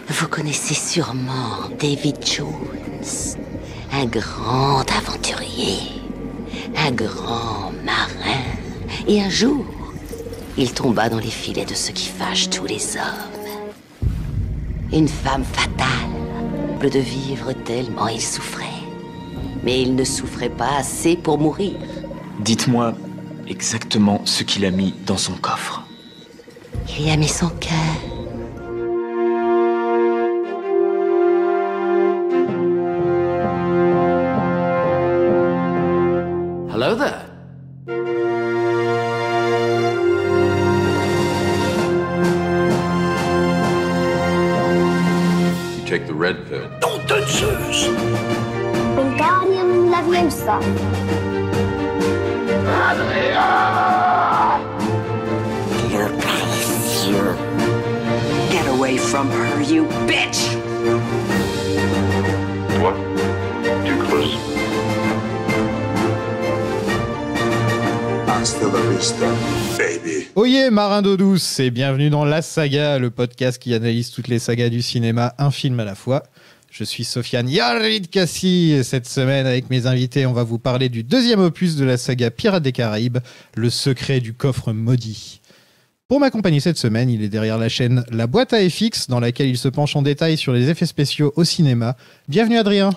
Vous connaissez sûrement David Jones, un grand aventurier, un grand marin. Et un jour, il tomba dans les filets de ce qui fâche tous les hommes. Une femme fatale, de vivre tellement il souffrait. Mais il ne souffrait pas assez pour mourir. Dites-moi exactement ce qu'il a mis dans son coffre. Il y a mis son cœur. Hello there. You take the red pill. Nom de Zeus! Wingardium Leviosa. Get away from her, you bitch! What? Too close. Hasta la vista, baby. Oyez, marin d'eau douce, et bienvenue dans La Saga, le podcast qui analyse toutes les sagas du cinéma, un film à la fois. Je suis Sofiane Yaridkassi, et cette semaine, avec mes invités, on va vous parler du deuxième opus de la saga Pirates des Caraïbes, Le secret du coffre maudit. Pour m'accompagner cette semaine, il est derrière la chaîne La Boîte à FX, dans laquelle il se penche en détail sur les effets spéciaux au cinéma. Bienvenue Adrien.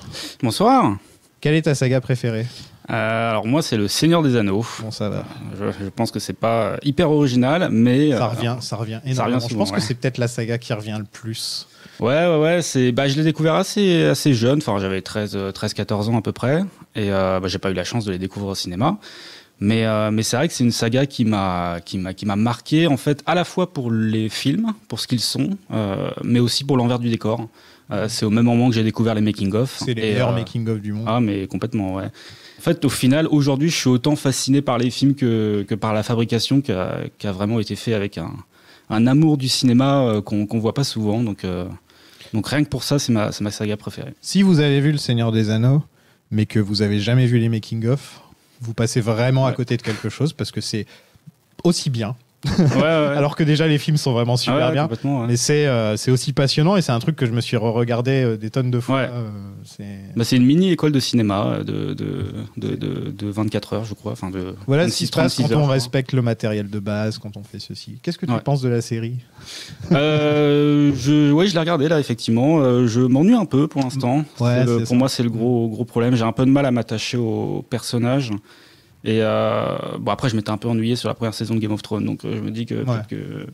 Bonsoir. Quelle est ta saga préférée ? Alors moi c'est le Seigneur des Anneaux. Bon, ça va. Je pense que c'est pas hyper original, mais ça revient énormément. Souvent, je pense que c'est peut-être la saga qui revient le plus. Ouais, je l'ai découvert assez jeune, enfin j'avais 13-14 ans à peu près, et j'ai pas eu la chance de les découvrir au cinéma. Mais c'est vrai que c'est une saga qui m'a marqué en fait, à la fois pour les films, pour ce qu'ils sont, mais aussi pour l'envers du décor. C'est au même moment que j'ai découvert les making-of. C'est les meilleurs making-of du monde. Ah mais complètement, ouais. En fait, au final, aujourd'hui, je suis autant fasciné par les films que par la fabrication qui a vraiment été fait avec un amour du cinéma qu'on voit pas souvent. Donc rien que pour ça, c'est ma saga préférée. Si vous avez vu Le Seigneur des Anneaux, mais que vous avez jamais vu les making-of, vous passez vraiment à côté de quelque chose parce que c'est aussi bien. Ouais. Alors que déjà les films sont vraiment super bien, ouais. mais c'est aussi passionnant et c'est un truc que je me suis re-regardé des tonnes de fois. Ouais. C'est une mini école de cinéma de 24 heures, je crois. Enfin voilà ce qui se passe quand on heures, respecte le matériel de base, quand on fait ceci. Qu'est-ce que tu penses de la série ? Je l'ai regardé là, effectivement. Je m'ennuie un peu pour l'instant. Pour moi, c'est le gros problème. J'ai un peu de mal à m'attacher aux personnages. Et après je m'étais un peu ennuyé sur la première saison de Game of Thrones, donc je me dis que peut-être que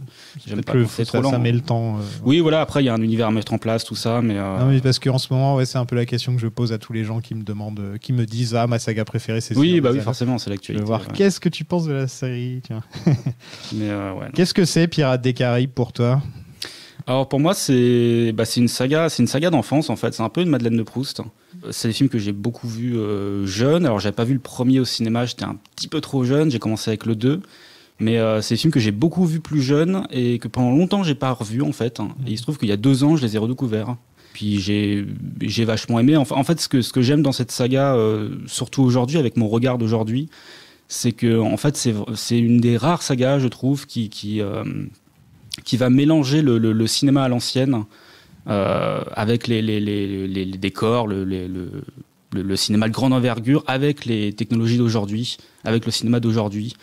j'aime pas c'est trop lent. Ça met le temps. Oui, voilà, après il y a un univers à mettre en place, tout ça, mais non, mais parce qu'en ce moment c'est un peu la question que je pose à tous les gens qui me demandent, qui me disent ma saga préférée c'est oui, forcément, c'est l'actualité. Je veux voir qu'est-ce que tu penses de la série, tiens. Mais qu'est-ce que c'est Pirates des Caraïbes pour toi ? Alors pour moi c'est une saga d'enfance en fait, c'est un peu une Madeleine de Proust. C'est des films que j'ai beaucoup vus jeune. Alors j'avais pas vu le premier au cinéma, j'étais un petit peu trop jeune, j'ai commencé avec le 2. Mais c'est des films que j'ai beaucoup vus plus jeune et que pendant longtemps j'ai pas revu en fait. Et il se trouve qu'il y a 2 ans je les ai redécouverts. Puis j'ai vachement aimé. En fait ce que j'aime dans cette saga, surtout aujourd'hui avec mon regard d'aujourd'hui, c'est que en fait c'est une des rares sagas je trouve qui va mélanger le cinéma à l'ancienne avec les décors, le cinéma de grande envergure, avec les technologies d'aujourd'hui, avec le cinéma d'aujourd'hui.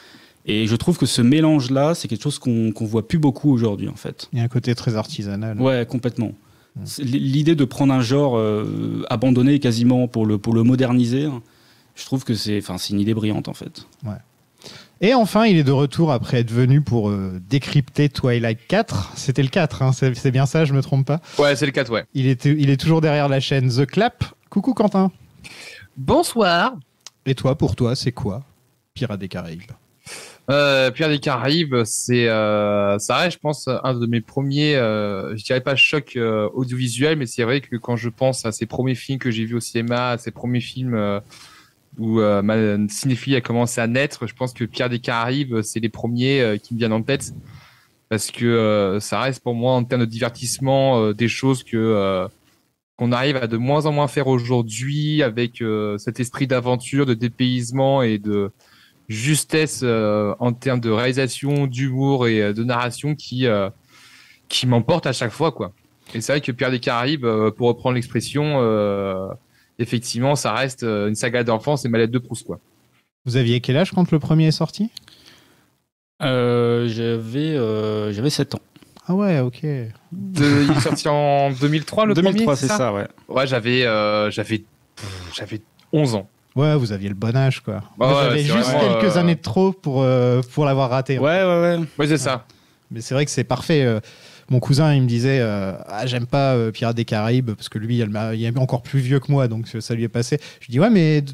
Et je trouve que ce mélange-là, c'est quelque chose qu'on voit plus beaucoup aujourd'hui, en fait. Il y a un côté très artisanal. Ouais, complètement. L'idée de prendre un genre abandonné quasiment pour le moderniser, je trouve que c'est une idée brillante, en fait. Ouais. Et enfin, il est de retour après être venu pour décrypter Twilight 4. C'était le 4, hein, c'est bien ça, je me trompe pas ? Ouais, c'est le 4, ouais. Il est toujours derrière la chaîne The Clap. Coucou Quentin. Bonsoir. Et toi, pour toi, c'est quoi Pirates des Caraïbes ? Pirates des Caraïbes, ça reste, je pense, un de mes premiers, je dirais pas choc audiovisuel, mais c'est vrai que quand je pense à ces premiers films que j'ai vus au cinéma, à ces premiers films où ma cinéphilie a commencé à naître, je pense que Pirates des Caraïbes, c'est les premiers qui me viennent en tête parce que ça reste pour moi en termes de divertissement des choses qu'on arrive à de moins en moins faire aujourd'hui avec cet esprit d'aventure, de dépaysement et de justesse en termes de réalisation, d'humour et de narration qui m'emporte à chaque fois, quoi. Et c'est vrai que Pirates des Caraïbes, pour reprendre l'expression, effectivement, ça reste une saga d'enfance et Madeleine de Proust, quoi. Vous aviez quel âge quand le premier est sorti ? J'avais 7 ans. Ah ouais, ok. Il est sorti en 2003, le 2003, premier, c'est ça, ouais. Ouais, j'avais 11 ans. Ouais, vous aviez le bon âge, quoi. Bah Moi, ouais, j'avais c'est juste vraiment, quelques années de trop pour l'avoir raté. Ouais. Ouais, c'est ça. Mais c'est vrai que c'est parfait. Mon cousin, il me disait j'aime pas Pirates des Caraïbes parce que lui, il est encore plus vieux que moi, donc ça lui est passé. Je lui dis ouais, mais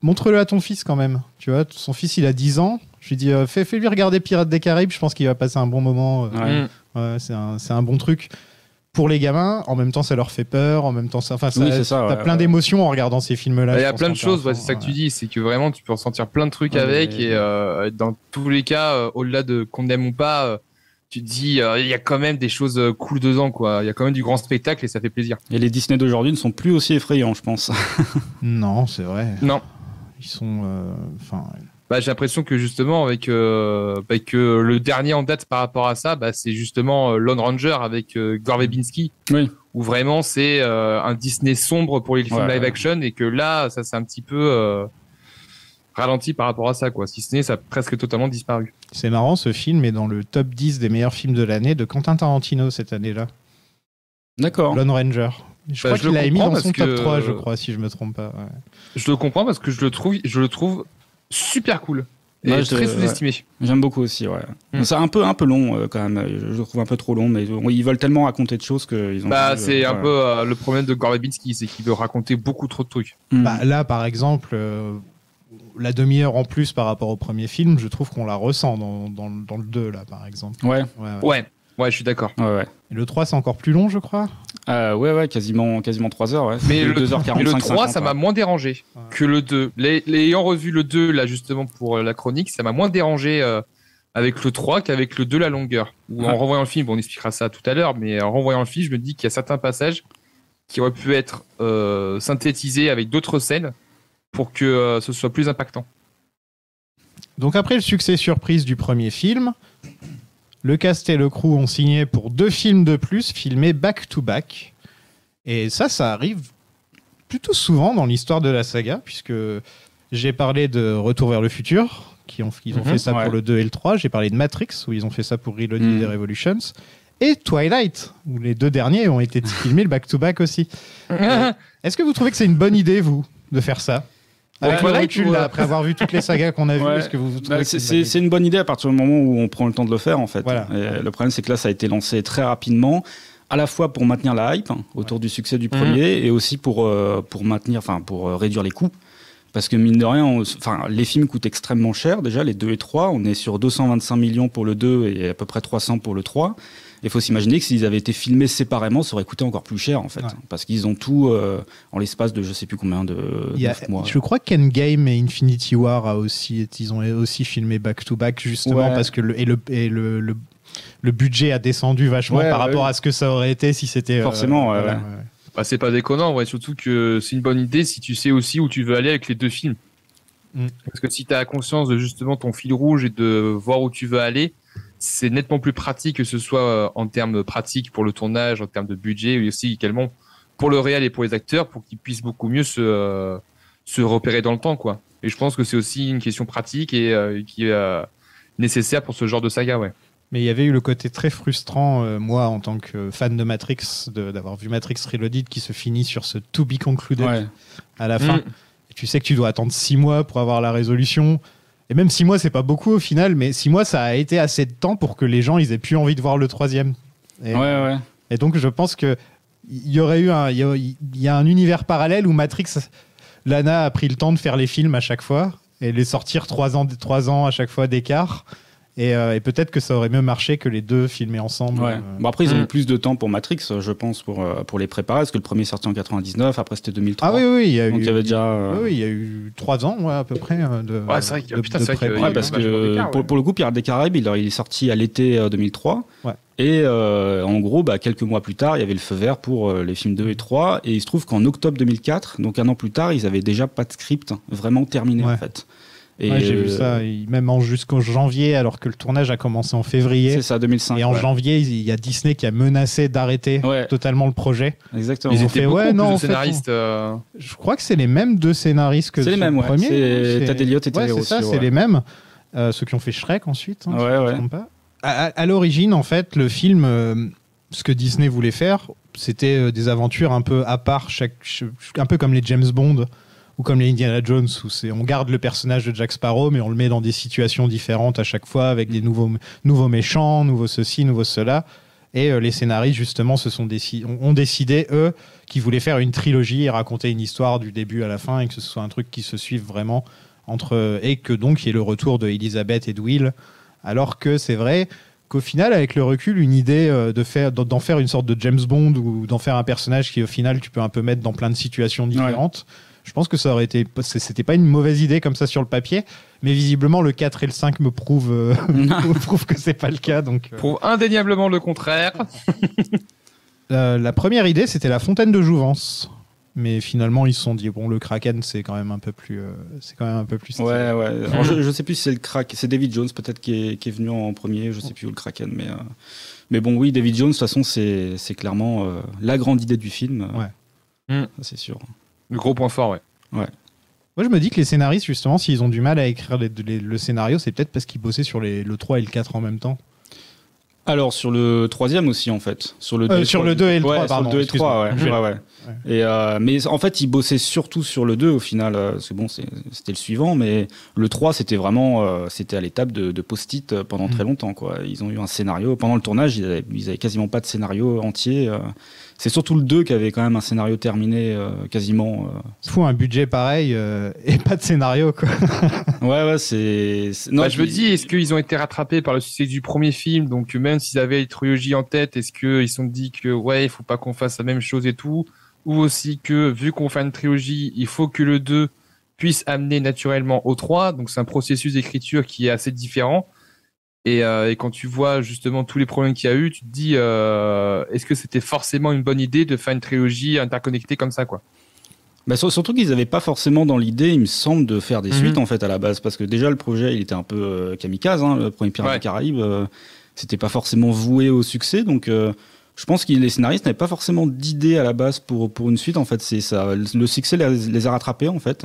montre-le à ton fils quand même. Tu vois, son fils, il a 10 ans. Je lui dis fais-lui regarder Pirates des Caraïbes, je pense qu'il va passer un bon moment. Ouais, c'est un bon truc. Pour les gamins, en même temps, ça leur fait peur. En même temps, t'as plein d'émotions en regardant ces films-là. Il y a plein de choses, c'est ça que tu dis. C'est que vraiment, tu peux ressentir plein de trucs avec. Et dans tous les cas, au-delà de qu'on aime ou pas, tu te dis, il y a quand même des choses cool dedans, quoi. Il y a quand même du grand spectacle et ça fait plaisir. Et les Disney d'aujourd'hui ne sont plus aussi effrayants, je pense. Non, c'est vrai. Non. Ils sont. J'ai l'impression que justement, avec le dernier en date par rapport à ça, c'est justement Lone Ranger avec Gore Verbinski. Oui. Où vraiment c'est un Disney sombre pour les films live action et que là, ça c'est un petit peu ralenti par rapport à ça, quoi. Si ce n'est, ça a presque totalement disparu. C'est marrant, ce film est dans le top 10 des meilleurs films de l'année de Quentin Tarantino cette année-là. D'accord. Lone Ranger. Je crois qu'il l'a mis dans son top 3, je crois, si je me trompe pas. Ouais. Je le comprends parce que je le trouve super cool. Et très sous-estimé. Ouais. J'aime beaucoup aussi, ouais. C'est un peu long quand même. Je le trouve un peu trop long, mais ils veulent tellement raconter de choses qu'ils ont. C'est un peu le problème de Gore Verbinski, c'est qu'il veut raconter beaucoup trop de trucs. Là, par exemple, la demi-heure en plus par rapport au premier film, je trouve qu'on la ressent dans le 2, là, par exemple. Ouais, je suis d'accord. Ouais. Et le 3, c'est encore plus long, je crois. Ouais, quasiment 3 heures. Ouais. Mais le 2h45. Mais le 3, ça m'a moins dérangé que le 2. Ayant revu le 2, là, justement, pour la chronique, ça m'a moins dérangé avec le 3 qu'avec le 2, la longueur. En revoyant le film, on expliquera ça tout à l'heure, mais en revoyant le film, je me dis qu'il y a certains passages qui auraient pu être synthétisés avec d'autres scènes pour que ce soit plus impactant. Donc après le succès surprise du premier film, le cast et le crew ont signé pour 2 films de plus filmés back-to-back. Et ça arrive plutôt souvent dans l'histoire de la saga, puisque j'ai parlé de Retour vers le futur, ils ont fait ça pour le 2 et le 3. J'ai parlé de Matrix, où ils ont fait ça pour Reloaded et Revolutions. Et Twilight, où les 2 derniers ont été filmés le back-to-back aussi. Est-ce que vous trouvez que c'est une bonne idée, vous, de faire ça ? Avec le recul, là, après avoir vu toutes les sagas qu'on a vues, est-ce que vous trouvez que c'est une bonne idée à partir du moment où on prend le temps de le faire, en fait. Voilà. Et le problème, c'est que là, ça a été lancé très rapidement, à la fois pour maintenir la hype autour du succès du premier, et aussi pour réduire les coûts. Parce que mine de rien, les films coûtent extrêmement cher, déjà, les 2 et 3. On est sur 225 millions pour le 2 et à peu près 300 pour le 3. Il faut s'imaginer que s'ils avaient été filmés séparément, ça aurait coûté encore plus cher, en fait. Ouais. Parce qu'ils ont tout en l'espace de je sais plus combien de 9 mois. Je crois qu'Endgame et Infinity War ils ont aussi filmé back-to-back, justement, parce que le budget a descendu vachement par rapport à ce que ça aurait été si c'était... Forcément, c'est pas déconnant, surtout que c'est une bonne idée si tu sais aussi où tu veux aller avec les 2 films. Parce que si tu as conscience de justement ton fil rouge et de voir où tu veux aller, c'est nettement plus pratique, que ce soit en termes pratiques pour le tournage, en termes de budget, et aussi également pour le réel et pour les acteurs, pour qu'ils puissent beaucoup mieux se repérer dans le temps, quoi. Et je pense que c'est aussi une question pratique et qui est nécessaire pour ce genre de saga, ouais. Mais il y avait eu le côté très frustrant, moi, en tant que fan de Matrix, d'avoir vu Matrix Reloaded qui se finit sur ce to be concluded à la fin. Et tu sais que tu dois attendre 6 mois pour avoir la résolution. Et même 6 mois, c'est pas beaucoup au final, mais 6 mois, ça a été assez de temps pour que les gens ils aient plus envie de voir le 3e. Et donc, je pense que il y a un univers parallèle où Matrix, Lana a pris le temps de faire les films à chaque fois et les sortir 3 ans à chaque fois d'écart. Et peut-être que ça aurait mieux marché que les 2 filmés ensemble. Bon, après, ils ont eu plus de temps pour Matrix, je pense, pour les préparer, parce que le premier est sorti en 99, après c'était 2003. Ah oui, il y a donc il y avait déjà... Oui, il y a eu 3 ans, à peu près. C'est vrai que parce que pour le coup, Pirates des Caraïbes, il est sorti à l'été 2003. Et en gros, quelques mois plus tard, il y avait le feu vert pour les films 2 et 3. Et il se trouve qu'en octobre 2004, donc 1 an plus tard, ils avaient déjà pas de script vraiment terminé, en fait. Et Ouais, j'ai vu ça, même jusqu'en janvier, alors que le tournage a commencé en février. C'est ça, 2005. Et en janvier, il y a Disney qui a menacé d'arrêter totalement le projet. Exactement. Ils étaient beaucoup non, de scénaristes. Je crois que c'est les mêmes deux scénaristes que c'est les mêmes, le premier. C'est Tad Elliott et Terry c'est ça, Rossio, c'est les mêmes. Ceux qui ont fait Shrek ensuite. Hein, ouais, si je me trompe pas. À l'origine, en fait, le film, ce que Disney voulait faire, c'était des aventures un peu à part, un peu comme les James Bond ou comme les Indiana Jones, où on garde le personnage de Jack Sparrow, mais on le met dans des situations différentes à chaque fois, avec des nouveaux méchants, nouveaux ceci, nouveaux cela. Et les scénaristes, justement, ont décidé, eux, qu'ils voulaient faire une trilogie et raconter une histoire du début à la fin, et que ce soit un truc qui se suive vraiment et que donc il y ait le retour de Elizabeth et de Will. Alors que c'est vrai qu'au final, avec le recul, une idée d'en faire une sorte de James Bond ou d'en faire un personnage qui, au final, tu peux un peu mettre dans plein de situations différentes. Je pense que c'était pas une mauvaise idée comme ça sur le papier, mais visiblement le 4 et le 5 me prouvent que c'est pas le cas. Donc, Prouve indéniablement le contraire. La première idée, c'était la fontaine de Jouvence. Mais finalement, ils se sont dit, bon, le Kraken, c'est quand même un peu plus stylé. Ouais. Alors, je sais plus si c'est le Kraken, c'est David Jones peut-être qui est venu en premier, je sais plus où le Kraken, mais bon, oui, David Jones, de toute façon, c'est clairement la grande idée du film. Ça, c'est sûr. Le gros point fort, ouais. Moi, je me dis que les scénaristes, justement, s'ils ont du mal à écrire le scénario, c'est peut-être parce qu'ils bossaient sur le 3 et le 4 en même temps. Alors, sur le troisième aussi, en fait. Sur le 2 et le 3, pardon. Sur le 2 et 3, ouais. Et, mais en fait, ils bossaient surtout sur le 2, au final. Parce que bon, c'était le suivant, mais le 3, c'était vraiment c'était à l'étape de post-it pendant très longtemps, quoi. Ils ont eu un scénario. Pendant le tournage, ils avaient quasiment pas de scénario entier. C'est surtout le 2 qui avait quand même un scénario terminé quasiment. Fou, un budget pareil et pas de scénario, quoi. Ouais, c'est... Non, je me dis, est-ce qu'ils ont été rattrapés par le succès du premier film? Donc, même s'ils avaient une trilogie en tête, est-ce qu'ils se sont dit que, ouais, il faut pas qu'on fasse la même chose et tout? Ou aussi que, vu qu'on fait une trilogie, il faut que le 2 puisse amener naturellement au 3. Donc, c'est un processus d'écriture qui est assez différent. Et quand tu vois justement tous les problèmes qu'il y a eu, tu te dis, est-ce que c'était forcément une bonne idée de faire une trilogie interconnectée comme ça, quoi? Bah, surtout qu'ils n'avaient pas forcément dans l'idée, il me semble, de faire des suites en fait à la base, parce que déjà le projet il était un peu kamikaze, hein, le premier Pirates des Caraïbes, c'était pas forcément voué au succès, donc je pense que les scénaristes n'avaient pas forcément d'idée à la base pour une suite, en fait, c'est ça, le succès les a rattrapés en fait.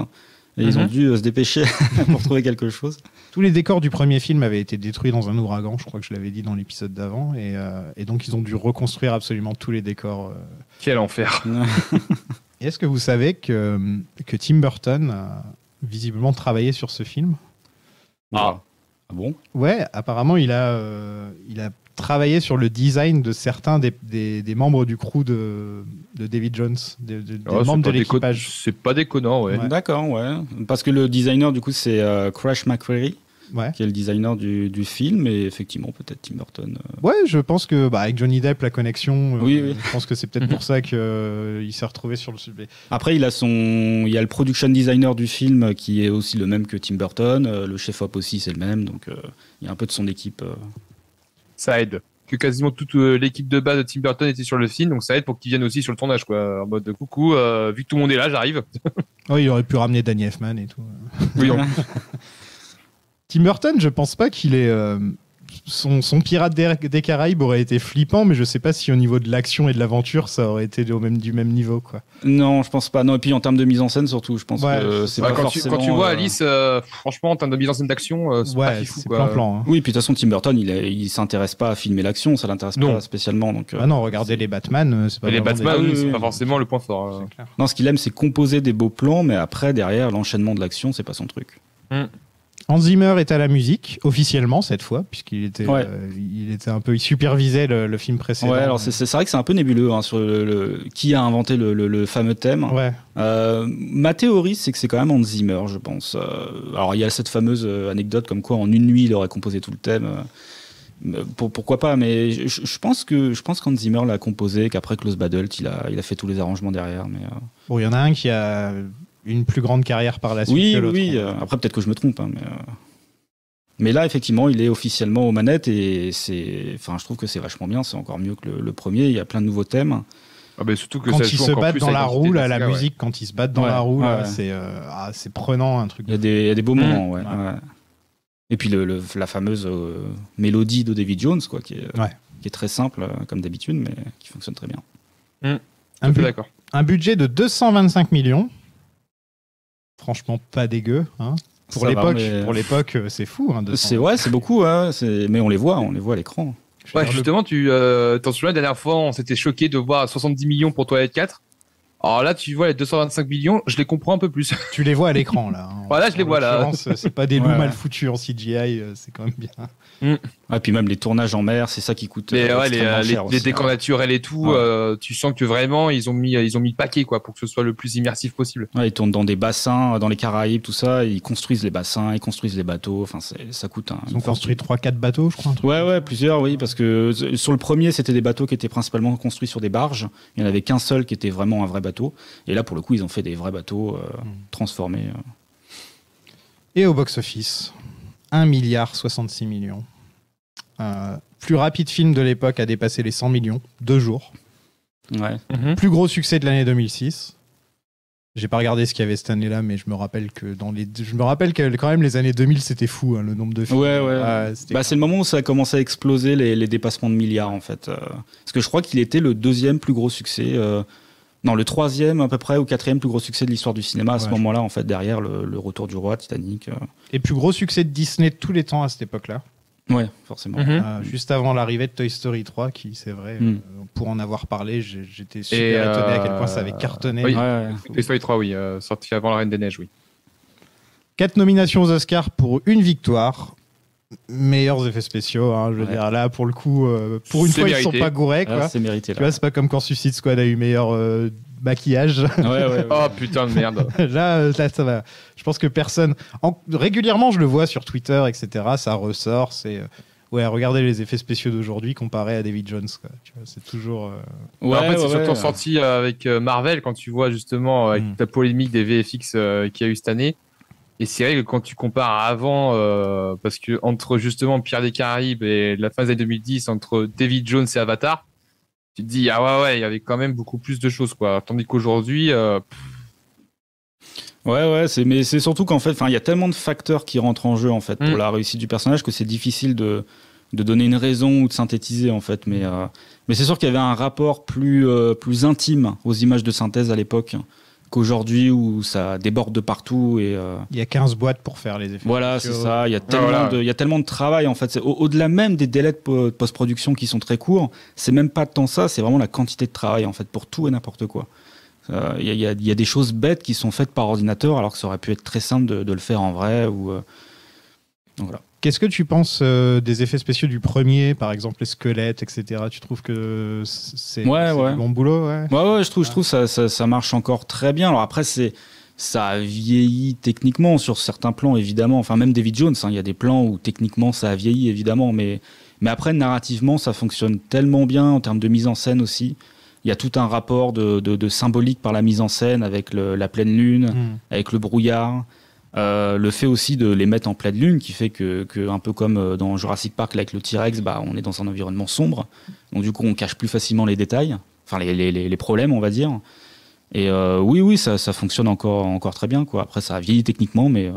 Et ils ont dû se dépêcher pour trouver quelque chose. Tous les décors du premier film avaient été détruits dans un ouragan, je crois que je l'avais dit dans l'épisode d'avant, et donc ils ont dû reconstruire absolument tous les décors. Quel enfer. Et est-ce que vous savez que Tim Burton a visiblement travaillé sur ce film? Ah bon? Ouais, apparemment il a travaillé sur le design de certains des membres du crew de David Jones, des membres de l'équipage. C'est pas déconnant, ouais. D'accord, ouais. Parce que le designer, du coup, c'est Crash McCreary, qui est le designer du film, et effectivement, peut-être Tim Burton. Ouais, je pense que avec Johnny Depp, la connexion, oui. je pense que c'est peut-être pour ça qu'il s'est retrouvé sur le sujet. Après, il y a le production designer du film qui est aussi le même que Tim Burton, le chef-op aussi, c'est le même, donc il y a un peu de son équipe. Ça aide. Que quasiment toute l'équipe de base de Tim Burton était sur le film, donc ça aide pour qu'ils viennent aussi sur le tournage, quoi. En mode de coucou, vu que tout le monde est là, j'arrive. Oh, il aurait pu ramener Danny Elfman et tout. Oui, Tim Burton, je pense pas qu'il ait. Son Pirate des Caraïbes aurait été flippant, mais je sais pas si au niveau de l'action et de l'aventure, ça aurait été du même niveau, quoi. Non, je pense pas. Non, et puis en termes de mise en scène, surtout, je pense que c'est pas forcément... Quand tu vois Alice, franchement, en termes de mise en scène d'action, c'est pas fifou, quoi. Plan-plan. Hein. Oui, puis de toute façon, Tim Burton, il s'intéresse pas à filmer l'action, ça l'intéresse pas spécialement. Donc, ah non, regardez les Batman, c'est pas les Batman, des... c'est pas forcément le point fort. Non, ce qu'il aime, c'est composer des beaux plans, mais après, derrière, l'enchaînement de l'action, c'est pas son truc. Hans Zimmer est à la musique, officiellement cette fois, puisqu'il était, il était un peu, il supervisait le film précédent. Ouais, alors c'est vrai que c'est un peu nébuleux hein, sur qui a inventé le fameux thème. Ouais. Ma théorie, c'est que c'est quand même Hans Zimmer, je pense. Alors il y a cette fameuse anecdote comme quoi en une nuit il aurait composé tout le thème. Pourquoi pas, mais je pense qu'Hans Zimmer l'a composé, qu'après Klaus Badelt, il a fait tous les arrangements derrière. Mais bon, il y en a un qui a une plus grande carrière par la suite que l'autre. Oui. Après, peut-être que je me trompe, hein, mais là, effectivement, il est officiellement aux manettes et je trouve que c'est vachement bien. C'est encore mieux que le premier. Il y a plein de nouveaux thèmes. Ah bah surtout que quand ça ils joue se encore battent plus dans à la l'identité roue, de là, la saga, ouais. musique, quand ils se battent dans la roue, là, c'est prenant, un truc. Il y a des beaux moments, ouais. Et puis la fameuse mélodie de David Jones, quoi, qui est très simple, comme d'habitude, mais qui fonctionne très bien. D'accord. Un budget de 225 millions. Franchement, pas dégueu. Hein. Pour l'époque, c'est fou. Hein, c'est beaucoup, mais on les voit à l'écran. Ouais, justement, tu t'en souviens, la dernière fois, on s'était choqué de voir 70 millions pour Twilight 4. Alors là, tu vois les 225 millions, je les comprends un peu plus. Tu les vois à l'écran, là. Voilà, je les vois là. C'est pas des loups mal foutus en CGI, c'est quand même bien. Et puis même les tournages en mer, c'est ça qui coûte extrêmement cher les aussi, décors naturels et tout, tu sens que vraiment ils ont mis le paquet quoi pour que ce soit le plus immersif possible. Ouais, ils tournent dans des bassins, dans les Caraïbes, tout ça, ils construisent les bassins, ils construisent les bateaux, enfin ça coûte Ils ont construit 3-4 bateaux, je crois. Ouais, plusieurs, oui, parce que sur le premier, c'était des bateaux qui étaient principalement construits sur des barges, il n'y en avait qu'un seul qui était vraiment un vrai bateau, et là pour le coup, ils ont fait des vrais bateaux transformés. Et au box-office, 1,66 milliard. Plus rapide film de l'époque à dépasser les 100 millions, 2 jours. Ouais. Plus gros succès de l'année 2006. J'ai pas regardé ce qu'il y avait cette année-là, mais je me rappelle que quand même les années 2000 c'était fou, hein, le nombre de films. Ouais. C'est le moment où ça a commencé à exploser les dépassements de milliards en fait. Parce que je crois qu'il était le deuxième plus gros succès. Non, le troisième à peu près ou quatrième plus gros succès de l'histoire du cinéma à ce moment-là en fait, derrière le Retour du Roi, Titanic. Et plus gros succès de Disney de tous les temps à cette époque-là. Ouais, forcément. Juste avant l'arrivée de Toy Story 3, qui c'est vrai, pour en avoir parlé, j'étais super étonné à quel point ça avait cartonné. Oui, Toy Story 3, oui, sorti avant La Reine des Neiges, oui. 4 nominations aux Oscars pour une victoire. Meilleurs effets spéciaux, hein, je veux dire, là pour le coup, pour une fois mérité. Ils sont pas gourés, quoi. C'est mérité, là. Tu vois, c'est pas comme quand Suicide Squad a eu meilleur maquillage. Ouais. Oh putain de merde. là, ça va. Je pense que personne. Régulièrement, je le vois sur Twitter, etc. Ça ressort. C'est. Regardez les effets spéciaux d'aujourd'hui comparés à David Jones. Quoi. Tu vois, c'est toujours. En fait, c'est surtout sorti avec Marvel quand tu vois justement avec la polémique des VFX qu'il y a eu cette année. Et c'est vrai que quand tu compares à avant, parce que entre justement Pierre des Caraïbes et la fin des années 2010, entre David Jones et Avatar, tu te dis il y avait quand même beaucoup plus de choses quoi. Tandis qu'aujourd'hui, mais c'est surtout qu'en fait, il y a tellement de facteurs qui rentrent en jeu en fait pour la réussite du personnage que c'est difficile de donner une raison ou de synthétiser en fait. Mais c'est sûr qu'il y avait un rapport plus intime aux images de synthèse à l'époque qu'aujourd'hui où ça déborde de partout et il y a 15 boîtes pour faire les effets. Voilà, c'est ça. Il y a tellement de travail en fait. Au-delà même des délais de post-production qui sont très courts, c'est même pas tant ça. C'est vraiment la quantité de travail en fait pour tout et n'importe quoi. Il y a des choses bêtes qui sont faites par ordinateur alors que ça aurait pu être très simple de le faire en vrai ou. Donc voilà. Qu'est-ce que tu penses des effets spéciaux du premier, par exemple les squelettes, etc. Tu trouves que c'est du bon boulot? Ouais, je trouve ça marche encore très bien. Alors après, ça a vieilli techniquement sur certains plans, évidemment. Enfin, même David Jones, il y a des plans où techniquement ça a vieilli, évidemment. Mais après, narrativement, ça fonctionne tellement bien en termes de mise en scène aussi. Il y a tout un rapport de symbolique par la mise en scène avec la pleine lune, avec le brouillard. Le fait aussi de les mettre en pleine lune qui fait que un peu comme dans Jurassic Park avec le T-Rex, on est dans un environnement sombre, donc du coup on cache plus facilement les détails, enfin les problèmes on va dire, et oui ça fonctionne encore très bien quoi. Après ça a vieilli techniquement mais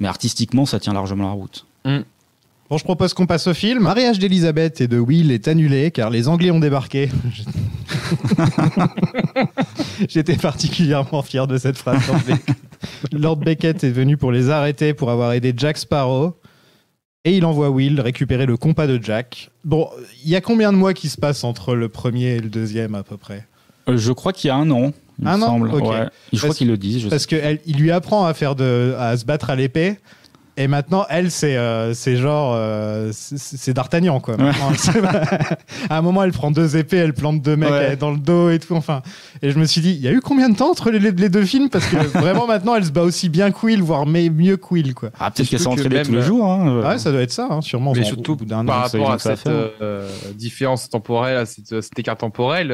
artistiquement ça tient largement la route. Bon, je propose qu'on passe au film. Mariage d'Elisabeth et de Will est annulé car les Anglais ont débarqué. J'étais particulièrement fier de cette phrase. Lord Beckett est venu pour les arrêter pour avoir aidé Jack Sparrow. Et il envoie Will récupérer le compas de Jack. Bon, il y a combien de mois qui se passent entre le premier et le deuxième à peu près? Je crois qu'il y a un an. Il me semble. Okay. Ouais. Je crois qu'ils le disent. Parce qu'il lui apprend à se battre à l'épée. Et maintenant, elle, c'est D'Artagnan, quoi. Ouais. À un moment, elle prend 2 épées, elle plante 2 mecs dans le dos et tout. Enfin, et je me suis dit, il y a eu combien de temps entre les 2 films? Parce que vraiment, maintenant, elle se bat aussi bien que Will, voire mieux que Will, quoi. Peut-être qu'elle s'est entraînée tous les jours. Hein. Ouais, ça doit être ça, hein, sûrement. Mais surtout, par rapport à cette différence temporelle, à cet écart temporel,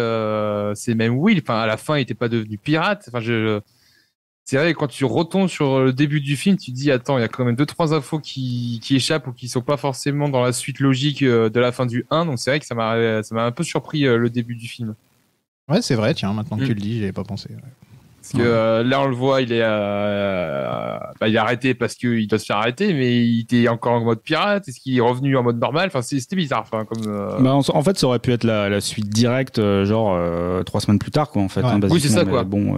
c'est même Will. Enfin, à la fin, il n'était pas devenu pirate. Enfin, c'est vrai que quand tu retombes sur le début du film, tu te dis attends, il y a quand même 2-3 infos qui échappent ou qui sont pas forcément dans la suite logique de la fin du 1. Donc c'est vrai que ça m'a un peu surpris le début du film. Ouais, c'est vrai, tiens, maintenant que tu le dis, j'y avais pas pensé. Ouais. Parce que là, on le voit, il est arrêté parce qu'il doit se faire arrêter, mais il était encore en mode pirate. Est-ce qu'il est revenu en mode normal? Enfin, c'était bizarre. Enfin, en fait, ça aurait pu être la suite directe, 3 semaines plus tard, quoi, en fait. Ouais. Hein, oui, c'est ça, quoi. Bon,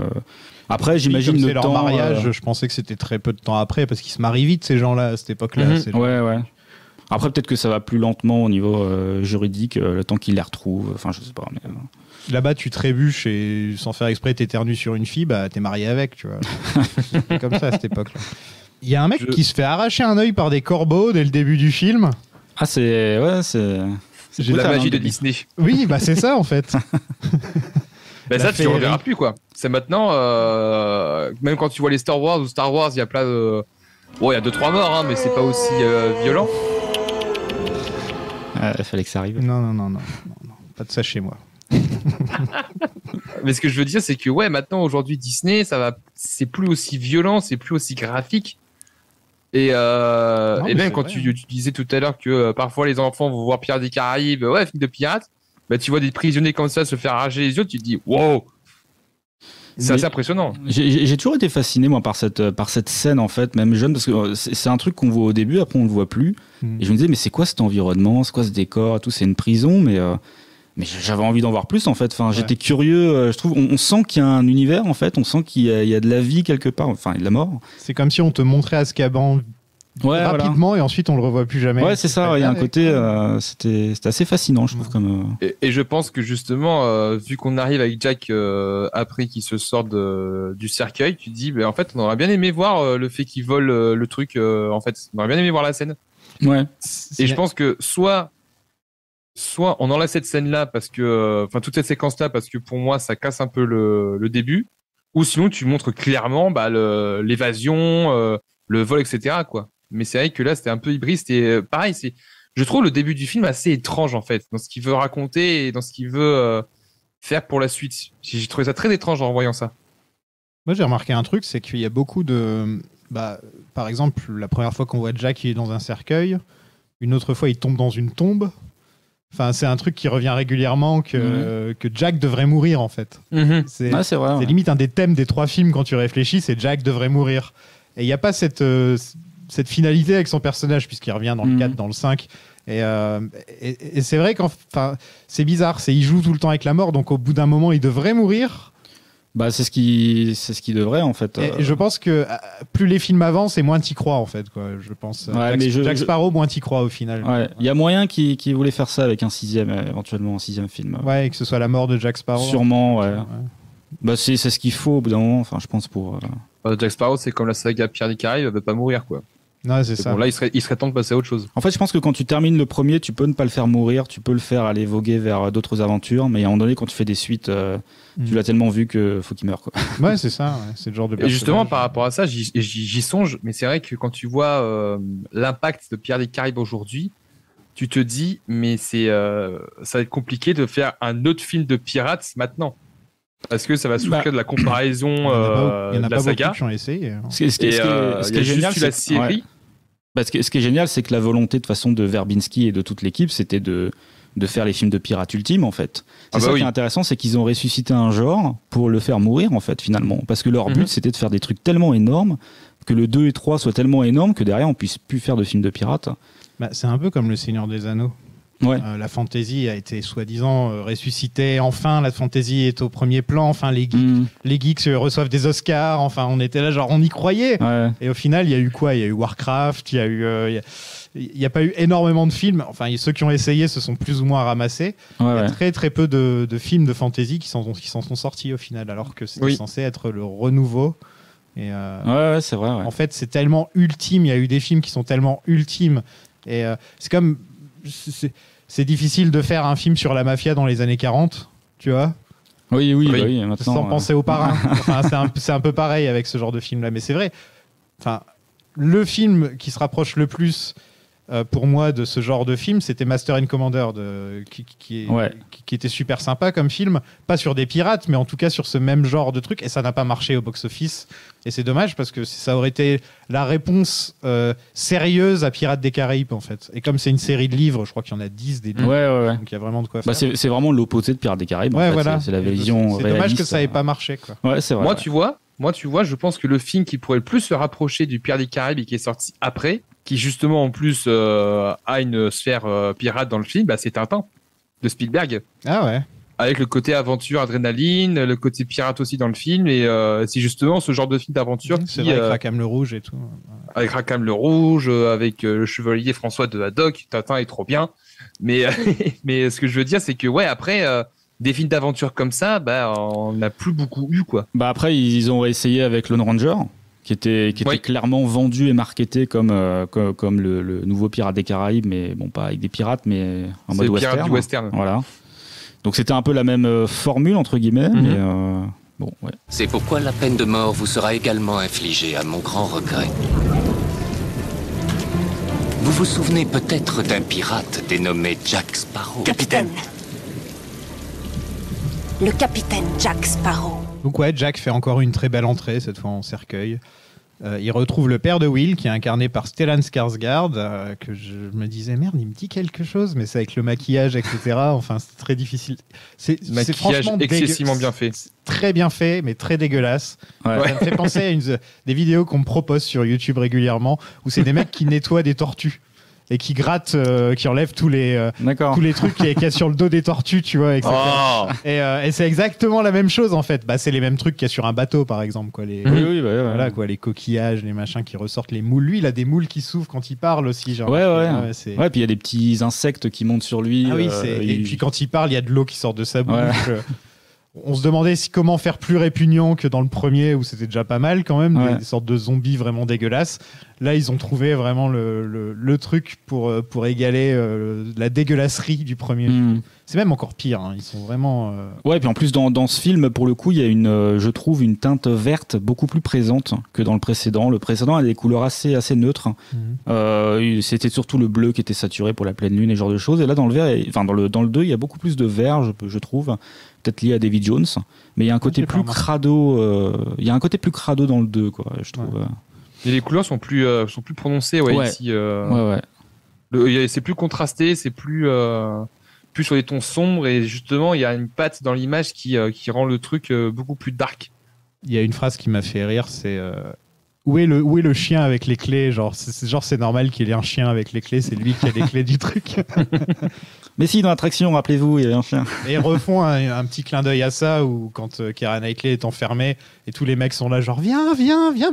après, j'imagine c'est le leur temps. mariage, je pensais que c'était très peu de temps après, parce qu'ils se marient vite, ces gens-là, à cette époque-là. Ouais. Après, peut-être que ça va plus lentement au niveau juridique, le temps qu'ils les retrouvent. Enfin, je sais pas. Mais, Là-bas, tu trébuches et sans faire exprès, t'éternues sur une fille, bah t'es marié avec, tu vois. C'est comme ça à cette époque-là. Il y a un mec qui se fait arracher un œil par des corbeaux dès le début du film. Ah, c'est. Ouais, c'est. J'ai la magie de Disney. Oui, bah c'est ça en fait. Ben ça, tu ne reverras plus, quoi. C'est maintenant, même quand tu vois les Star Wars, il y a plein de. Bon, il y a 2-3 morts, hein, mais c'est pas aussi violent. Il fallait que ça arrive. Non. Pas de ça chez moi. Mais ce que je veux dire, c'est que ouais, maintenant aujourd'hui Disney, c'est plus aussi violent, c'est plus aussi graphique. Et même quand tu disais tout à l'heure que parfois les enfants vont voir Pirates des Caraïbes, ouais, film de pirates, bah tu vois des prisonniers comme ça se faire arracher les yeux, tu te dis wow. C'est assez impressionnant. J'ai toujours été fasciné moi par cette scène en fait, même jeune, parce que c'est un truc qu'on voit au début, après on le voit plus. Et je me disais mais c'est quoi cet environnement, c'est quoi ce décor, tout, c'est une prison, mais j'avais envie d'en voir plus en fait. Enfin, j'étais curieux. Je trouve, on sent qu'il y a un univers en fait. On sent qu'il y a de la vie quelque part. Enfin, et de la mort. C'est comme si on te montrait Azkaban rapidement et ensuite on le revoit plus jamais. Ouais, c'est ça. Il y a un côté. C'était assez fascinant, je trouve. Comme. Et je pense que justement, vu qu'on arrive avec Jack après qu'il se sort du cercueil, tu te dis, en fait, on aurait bien aimé voir le fait qu'il vole le truc. En fait, on aurait bien aimé voir la scène. Ouais. Et je pense que soit on enlève cette scène-là parce que, toute cette séquence-là parce que pour moi ça casse un peu le début, ou sinon tu montres clairement l'évasion, le vol, etc. quoi. Mais c'est vrai que là c'était un peu hybride. C'était pareil. Je trouve le début du film assez étrange en fait dans ce qu'il veut raconter et dans ce qu'il veut faire pour la suite. J'ai trouvé ça très étrange en voyant ça. Moi j'ai remarqué un truc, c'est qu'il y a beaucoup de, par exemple la première fois qu'on voit Jack il est dans un cercueil, une autre fois il tombe dans une tombe. Enfin, c'est un truc qui revient régulièrement que Jack devrait mourir en fait. C'est vrai. C'est limite un des thèmes des 3 films quand tu réfléchis, c'est Jack devrait mourir. Et il n'y a pas cette finalité avec son personnage puisqu'il revient dans le 4, dans le 5. Et c'est vrai qu'enfin, c'est bizarre. Il joue tout le temps avec la mort, donc au bout d'un moment, il devrait mourir. C'est ce qui devrait en fait. Et je pense que plus les films avancent et moins t'y crois en fait quoi. Je pense. Jack Sparrow, moins t'y crois au final. Ouais. Il y a moyen qu'il voulait faire ça avec éventuellement un 6e film. Ouais, et que ce soit la mort de Jack Sparrow. Sûrement, ouais. C'est ce qu'il faut au bout d'un moment. Enfin, je pense pour. Jack Sparrow, c'est comme la saga Pirates des Caraïbes, il va pas mourir quoi. Non, c'est ça. Bon, là, il serait temps de passer à autre chose. En fait, je pense que quand tu termines le premier, tu peux ne pas le faire mourir, tu peux le faire aller voguer vers d'autres aventures, mais à un moment donné, quand tu fais des suites, tu l'as tellement vu qu'il faut qu'il meure. Quoi. Ouais, c'est ça. Ouais. C'est le genre de personnage. Et justement, par rapport à ça, j'y songe, mais c'est vrai que quand tu vois l'impact de Pirates des Caraïbes aujourd'hui, tu te dis, mais ça va être compliqué de faire un autre film de pirates maintenant. Parce que ça va souffrir de la comparaison de la saga. Qui ont essayé. Ce qui est génial, c'est la série. Ce qui est génial, c'est que la volonté de façon de Verbinski et de toute l'équipe, c'était de faire les films de pirates ultimes en fait. C'est qui est intéressant, c'est qu'ils ont ressuscité un genre pour le faire mourir en fait finalement. Parce que leur but, c'était de faire des trucs tellement énormes que le 2 et 3 soient tellement énormes que derrière on puisse plus faire de films de pirates. C'est un peu comme Le Seigneur des Anneaux. Ouais. La fantasy a été soi-disant ressuscitée. Enfin, la fantasy est au premier plan. Enfin, les geeks reçoivent des Oscars. Enfin, on était là, genre, on y croyait. Ouais. Et au final, il y a eu quoi ? Il y a eu Warcraft. Il y a pas eu énormément de films. Enfin, ceux qui ont essayé se sont plus ou moins ramassés. Il y a très très peu de films de fantasy qui s'en sont sortis au final, alors que c'était censé être le renouveau. Et ouais, c'est vrai. Ouais. En fait, c'est tellement ultime. Il y a eu des films qui sont tellement ultimes. Et c'est comme... C'est difficile de faire un film sur la mafia dans les années 40, tu vois. Oui, maintenant. Sans penser aux parrains. Enfin, c'est un peu pareil avec ce genre de film-là. Mais c'est vrai. Enfin, le film qui se rapproche le plus pour moi de ce genre de film, c'était Master and Commander qui était super sympa comme film, pas sur des pirates mais en tout cas sur ce même genre de truc, et ça n'a pas marché au box-office et c'est dommage parce que ça aurait été la réponse sérieuse à Pirates des Caraïbes en fait, et comme c'est une série de livres, je crois qu'il y en a 10 des livres, donc il y a vraiment de quoi faire. C'est vraiment l'opposé de Pirates des Caraïbes, en fait. Voilà. C'est la vision c'est dommage que ça ait pas marché quoi. Ouais, c'est vrai. Moi, tu vois, je pense que le film qui pourrait le plus se rapprocher du Pirates des Caraïbes et qui est sorti après, qui justement en plus a une sphère pirate dans le film, c'est Tintin de Spielberg. Ah ouais. Avec le côté aventure, adrénaline, le côté pirate aussi dans le film, et c'est justement ce genre de film d'aventure c'est vrai, avec Rackham le Rouge et tout. Avec Rackham le Rouge, avec le chevalier François de Haddock, Tintin est trop bien. Mais mais ce que je veux dire, c'est que après des films d'aventure comme ça, on n'a plus beaucoup eu quoi. Après ils ont essayé avec Lone Ranger, qui était clairement vendu et marketé comme le nouveau Pirate des Caraïbes, mais bon, pas avec des pirates, mais en mode western. Pirate du western. Voilà. Donc c'était un peu la même formule entre guillemets, mais bon, ouais. C'est pourquoi la peine de mort vous sera également infligée à mon grand regret. Vous vous souvenez peut-être d'un pirate dénommé Jack Sparrow. Capitaine. Le capitaine Jack Sparrow. Donc Jack fait encore une très belle entrée, cette fois en cercueil. Il retrouve le père de Will, qui est incarné par Stellan Skarsgård, que je me disais, merde, il me dit quelque chose, mais c'est avec le maquillage, etc. Enfin, c'est très difficile. C'est franchement excessivement bien fait. Très bien fait, mais très dégueulasse. Ça me fait penser à des vidéos qu'on me propose sur YouTube régulièrement, où c'est des mecs qui nettoient des tortues. Et qui grattent, qui enlèvent tous les trucs qu'il y a sur le dos des tortues, tu vois, etc. Et c'est exactement la même chose en fait. C'est les mêmes trucs qu'il y a sur un bateau par exemple, quoi. Voilà, quoi, les coquillages, les machins qui ressortent, les moules. Lui, il a des moules qui s'ouvrent quand il parle aussi, genre. Puis il y a des petits insectes qui montent sur lui. Et puis quand il parle, il y a de l'eau qui sort de sa bouche. On se demandait comment faire plus répugnant que dans le premier où c'était déjà pas mal quand même, des sortes de zombies vraiment dégueulasses. Là, ils ont trouvé vraiment le truc pour égaler la dégueulasserie du premier. C'est même encore pire, hein. Ils sont vraiment... Ouais, et puis en plus, dans ce film, pour le coup, il y a je trouve une teinte verte beaucoup plus présente que dans le précédent. Le précédent a des couleurs assez neutres. C'était surtout le bleu qui était saturé pour la pleine lune et ce genre de choses. Et là, dans le vert, dans le 2, il y a beaucoup plus de vert, je trouve. Peut-être lié à Davy Jones. Mais il y a un côté plus crado. Il y a un côté plus crado dans le 2, quoi, je trouve. Et les couleurs sont plus prononcées, ici. C'est plus contrasté, c'est plus sur des tons sombres, et justement, il y a une patte dans l'image qui rend le truc beaucoup plus dark. Il y a une phrase qui m'a fait rire, c'est où est le chien avec les clés, c'est normal qu'il y ait un chien avec les clés, c'est lui qui a les clés du truc. Mais si, dans l'attraction, rappelez-vous, il y avait un chien. Et ils refont un petit clin d'œil à ça, où quand Keira Knightley est enfermée, et tous les mecs sont là genre viens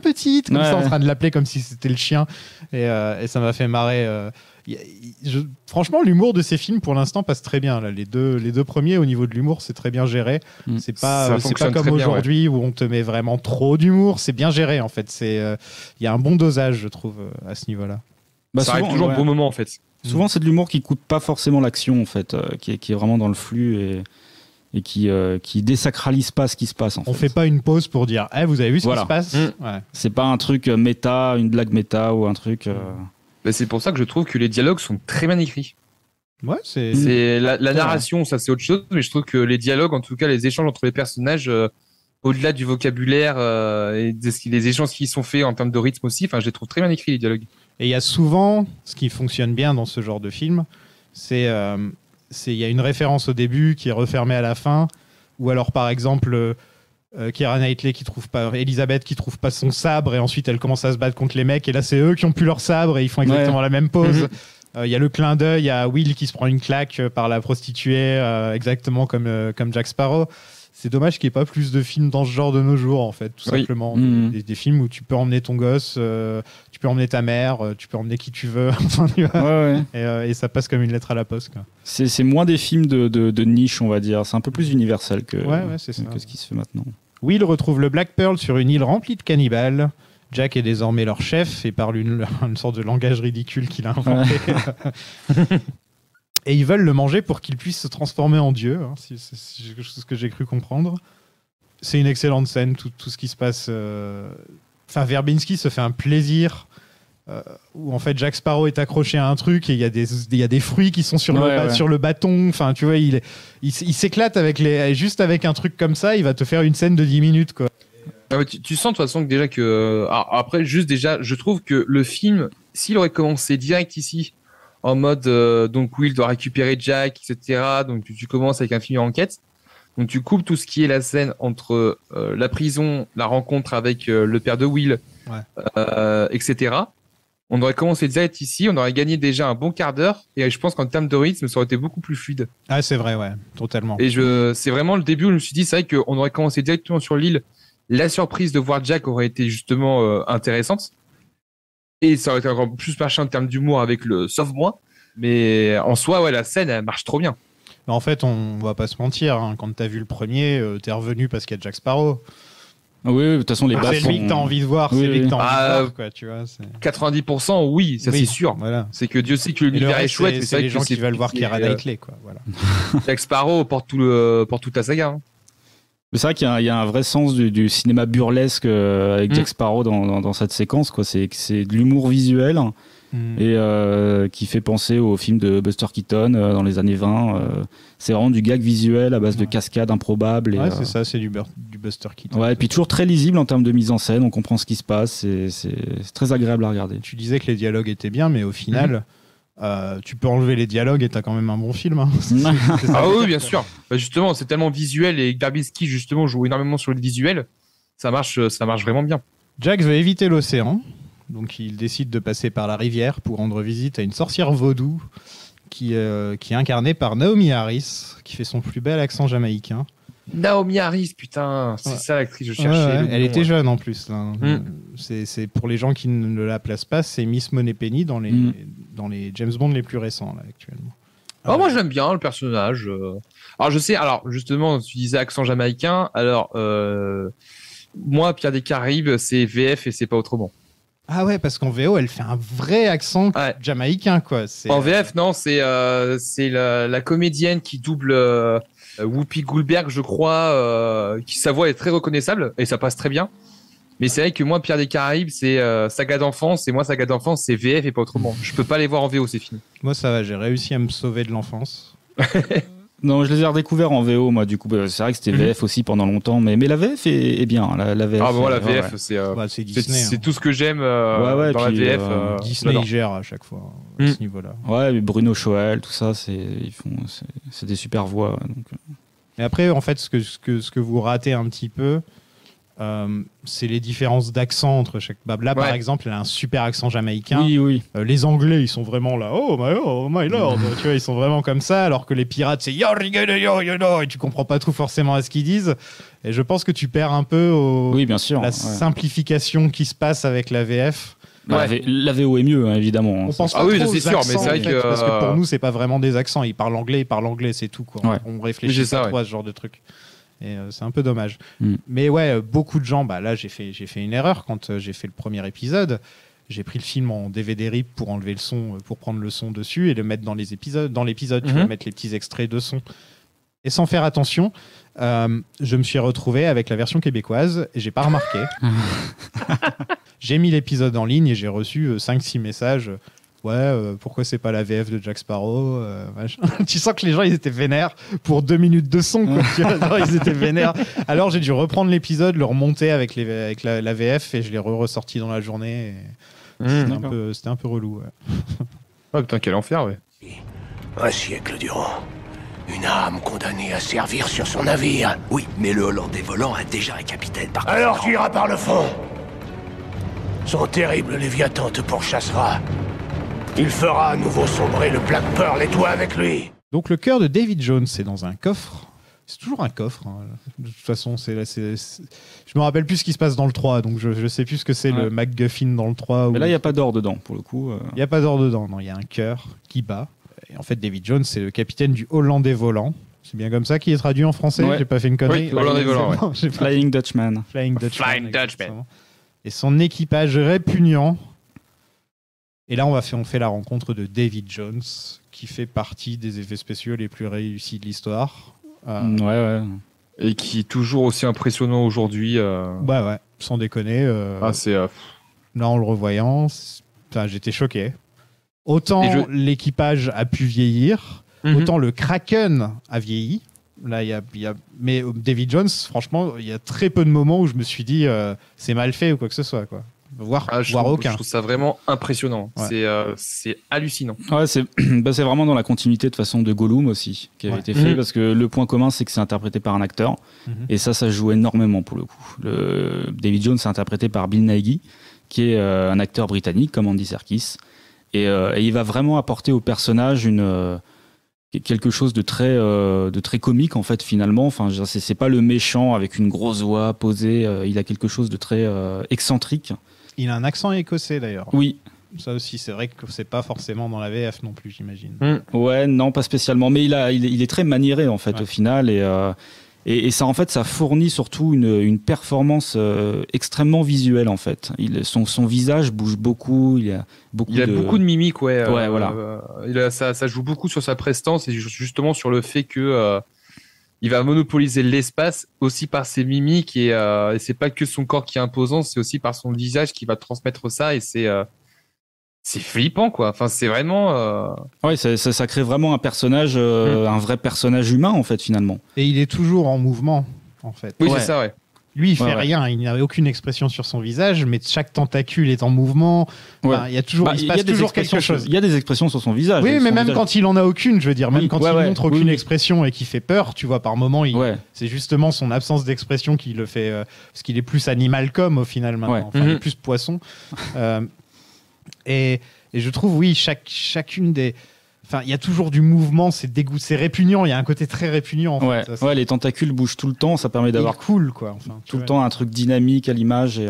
petite, comme ça en train de l'appeler comme si c'était le chien, et ça m'a fait marrer. Franchement, l'humour de ces films pour l'instant passe très bien. Là, les deux premiers, au niveau de l'humour, c'est très bien géré. C'est pas comme aujourd'hui où on te met vraiment trop d'humour. C'est bien géré en fait. Il y a un bon dosage, je trouve, à ce niveau-là. Ça arrive toujours au bon moment en fait. Souvent, c'est de l'humour qui coûte pas forcément l'action en fait, qui est vraiment dans le flux et qui désacralise pas ce qui se passe. On fait pas une pause pour dire vous avez vu ce qui se passe. C'est pas un truc méta, une blague méta ou un truc. C'est pour ça que je trouve que les dialogues sont très bien écrits. Ouais, c'est la narration, ça c'est autre chose, mais je trouve que les dialogues, en tout cas les échanges entre les personnages, au-delà du vocabulaire et des échanges qui sont faits en termes de rythme aussi, je les trouve très bien écrits les dialogues. Et il y a souvent, ce qui fonctionne bien dans ce genre de film, il y a une référence au début qui est refermée à la fin, ou alors par exemple Keira Knightley Elisabeth qui trouve pas son sabre, et ensuite elle commence à se battre contre les mecs, et là c'est eux qui ont plus leur sabre et ils font exactement la même pose. Il y a le clin d'œil à Will qui se prend une claque par la prostituée, exactement comme Jack Sparrow. C'est dommage qu'il n'y ait pas plus de films dans ce genre de nos jours, en fait, tout simplement. Des films où tu peux emmener ton gosse, tu peux emmener ta mère, tu peux emmener qui tu veux, et ça passe comme une lettre à la poste, quoi. C'est moins des films de niche, on va dire. C'est un peu plus universel que ce qui se fait maintenant. Will retrouve le Black Pearl sur une île remplie de cannibales. Jack est désormais leur chef et parle une sorte de langage ridicule qu'il a inventé. Et ils veulent le manger pour qu'il puisse se transformer en Dieu, c'est ce que j'ai cru comprendre. C'est une excellente scène, tout ce qui se passe. Verbinski se fait un plaisir où en fait Jack Sparrow est accroché à un truc et il y a des fruits qui sont sur, sur le bâton. Enfin, tu vois, il s'éclate juste avec un truc comme ça, il va te faire une scène de 10 minutes, quoi. Tu sens de toute façon que déjà que... Alors, après, juste déjà, je trouve que le film, s'il aurait commencé direct ici, en mode, donc Will doit récupérer Jack, etc. Donc tu commences avec un film enquête. Donc tu coupes tout ce qui est la scène entre la prison, la rencontre avec le père de Will, etc. On aurait commencé direct ici, on aurait gagné déjà un bon quart d'heure. Et je pense qu'en termes de rythme, ça aurait été beaucoup plus fluide. Ah, c'est vrai, ouais, totalement. Et c'est vraiment le début où je me suis dit, c'est vrai qu'on aurait commencé directement sur l'île. La surprise de voir Jack aurait été justement intéressante. Et ça aurait été encore plus marché en termes d'humour avec le sauve-moi. Mais en soi, ouais, la scène, elle marche trop bien. En fait, on va pas se mentir, hein, quand t'as vu le premier, t'es revenu parce qu'il y a Jack Sparrow. Oui, de toute façon, les bases c'est lui que t'as envie de voir, c'est lui que t'as envie de voir, quoi, tu vois. 90%, oui, ça c'est sûr. Voilà. C'est que Dieu sait que l'univers est chouette, mais c'est les gens qui veulent voir Keira Knightley, quoi. Voilà. Jack Sparrow porte toute la saga. Hein. C'est vrai qu'il y a un vrai sens du cinéma burlesque avec Jack Sparrow dans cette séquence, quoi. C'est de l'humour visuel. Et qui fait penser au film de Buster Keaton dans les années 20. C'est vraiment du gag visuel à base de cascades improbables. Ouais, c'est ça, c'est du Buster Keaton. Ouais, et puis toujours très lisible en termes de mise en scène, on comprend ce qui se passe, c'est très agréable à regarder. Tu disais que les dialogues étaient bien, mais au final, tu peux enlever les dialogues et t'as quand même un bon film. Hein. Ah oui, bien sûr. Bah justement, c'est tellement visuel et Garbinski justement joue énormément sur le visuel. Ça marche vraiment bien. Jack veut éviter l'océan. Donc il décide de passer par la rivière pour rendre visite à une sorcière vaudou qui est incarnée par Naomi Harris, qui fait son plus bel accent jamaïcain. Naomi Harris, putain, c'est ça l'actrice que je cherchais. Elle était jeune en plus. Là. C'est pour les gens qui ne la placent pas, c'est Miss Moneypenny dans les James Bond les plus récents là, actuellement. Alors moi j'aime bien le personnage. Alors je sais, alors justement tu disais accent jamaïcain. Alors moi Pierre des Caraïbes c'est VF et c'est pas autrement. Ah ouais, parce qu'en VO, elle fait un vrai accent jamaïcain, quoi. En VF, non, c'est la comédienne qui double Whoopi Goldberg, je crois, qui sa voix est très reconnaissable et ça passe très bien. Mais c'est vrai que moi, Pierre des Caraïbes, c'est saga d'enfance et moi, saga d'enfance, c'est VF et pas autrement. Je peux pas les voir en VO, c'est fini. Moi, ça va, j'ai réussi à me sauver de l'enfance. Non, je les ai redécouverts en VO, moi, du coup. C'est vrai que c'était VF aussi pendant longtemps, mais la VF est bien. La VF, ah, bon, la VF, c'est Disney. C'est tout ce que j'aime dans puis, la VF. Disney, il gère à chaque fois, à ce niveau-là. Ouais, mais Bruno Choel, tout ça, c'est des super voix. Donc. Et après, en fait, ce que vous ratez un petit peu, c'est les différences d'accent entre chaque. Là, par exemple, elle a un super accent jamaïcain. Oui. Les Anglais, ils sont vraiment là. Oh my lord. Tu vois, ils sont vraiment comme ça, alors que les pirates, c'est yo, et tu comprends pas tout forcément à ce qu'ils disent. Et je pense que tu perds un peu bien sûr, la simplification qui se passe avec la VF. La VO est mieux, hein, évidemment. On pense pas oui, trop c'est aux sûr, mais accents, c'est vrai que parce que pour nous, c'est pas vraiment des accents. Ils parlent anglais, c'est tout, quoi. Ouais. On réfléchit pas trop à ce genre de truc. Et c'est un peu dommage. Mais beaucoup de gens, là j'ai fait une erreur quand j'ai fait le premier épisode. J'ai pris le film en DVD RIP pour enlever le son, pour prendre le son dessus et le mettre dans l'épisode. Tu vas mettre les petits extraits de son. Et sans faire attention, je me suis retrouvé avec la version québécoise et j'ai pas remarqué. J'ai mis l'épisode en ligne et j'ai reçu 5-6 messages. Pourquoi c'est pas la VF de Jack Sparrow Tu sens que les gens ils étaient vénères pour 2 minutes de son, quoi. Tu vois, ils étaient vénères. Alors j'ai dû reprendre l'épisode, le remonter avec la VF et je l'ai ressorti dans la journée. C'était un peu relou. Ah putain, quel enfer, ouais. Un siècle durant. Une âme condamnée à servir sur son navire. Oui, mais le Hollandais volant a déjà un capitaine par contre. Alors tu iras par le fond. Son terrible Léviathan te pourchassera. Il fera à nouveau sombrer le Black Pearl et toi avec lui. Donc le cœur de David Jones, c'est dans un coffre. C'est toujours un coffre. Hein. De toute façon, je me rappelle plus ce qui se passe dans le 3, donc je sais plus ce que c'est le MacGuffin dans le 3. Mais là, il n'y a pas d'or dedans, pour le coup. Il n'y a pas d'or dedans, non. Il y a un cœur qui bat. Et en fait, David Jones, c'est le capitaine du Hollandais volant. C'est bien comme ça qu'il est traduit en français. J'ai pas fait une connerie. Oui, Hollandais volant, Flying Dutchman. Flying Dutchman. Et son équipage répugnant. Et là, on fait la rencontre de David Jones, qui fait partie des effets spéciaux les plus réussis de l'histoire. Et qui est toujours aussi impressionnant aujourd'hui. Sans déconner. C'est... Là, en le revoyant, Enfin, j'étais choqué. Autant l'équipage a pu vieillir, autant le Kraken a vieilli. Là, mais David Jones, franchement, il y a très peu de moments où je me suis dit c'est mal fait ou quoi que ce soit, quoi. Voire aucun. Je trouve ça vraiment impressionnant. Ouais. C'est hallucinant. Ouais, c'est vraiment dans la continuité de façon de Gollum aussi qui avait été fait, parce que le point commun, c'est que c'est interprété par un acteur, et ça joue énormément pour le coup. David Jones est interprété par Bill Nighy, qui est un acteur britannique comme Andy Serkis, et il va vraiment apporter au personnage quelque chose de très comique en fait finalement. Enfin, c'est pas le méchant avec une grosse voix posée. Il a quelque chose de très excentrique. Il a un accent écossais d'ailleurs. Oui. Ça aussi, c'est vrai que c'est pas forcément dans la VF non plus, j'imagine. Ouais, non, pas spécialement. Mais il est très maniéré en fait au final, et ça en fait ça fournit surtout une performance extrêmement visuelle en fait. Son visage bouge beaucoup. Il a beaucoup de mimiques, ouais. Voilà. Ça joue beaucoup sur sa prestance et justement sur le fait que il va monopoliser l'espace aussi par ses mimiques, et c'est pas que son corps qui est imposant, c'est aussi par son visage qui va transmettre ça, et c'est flippant, quoi. Enfin, c'est vraiment. Ouais, ça crée vraiment un personnage, un vrai personnage humain en fait finalement. Et il est toujours en mouvement, en fait. Oui, c'est ça, ouais. Lui, il fait rien, il n'a aucune expression sur son visage, mais chaque tentacule est en mouvement. Enfin, il y a toujours, il se passe toujours quelque chose. Il y a des expressions sur son visage. Oui, mais même quand il en a aucune, je veux dire, même quand il montre aucune expression et qu'il fait peur, tu vois, par moment, c'est justement son absence d'expression qui le fait, parce qu'il est plus animal comme au final maintenant, enfin, il est plus poisson. Et je trouve, oui, chacune des. Enfin, il y a toujours du mouvement, c'est répugnant, il y a un côté très répugnant en fait. Ouais, les tentacules bougent tout le temps, ça permet d'avoir cool, quoi. Enfin, tout le temps un truc dynamique à l'image, et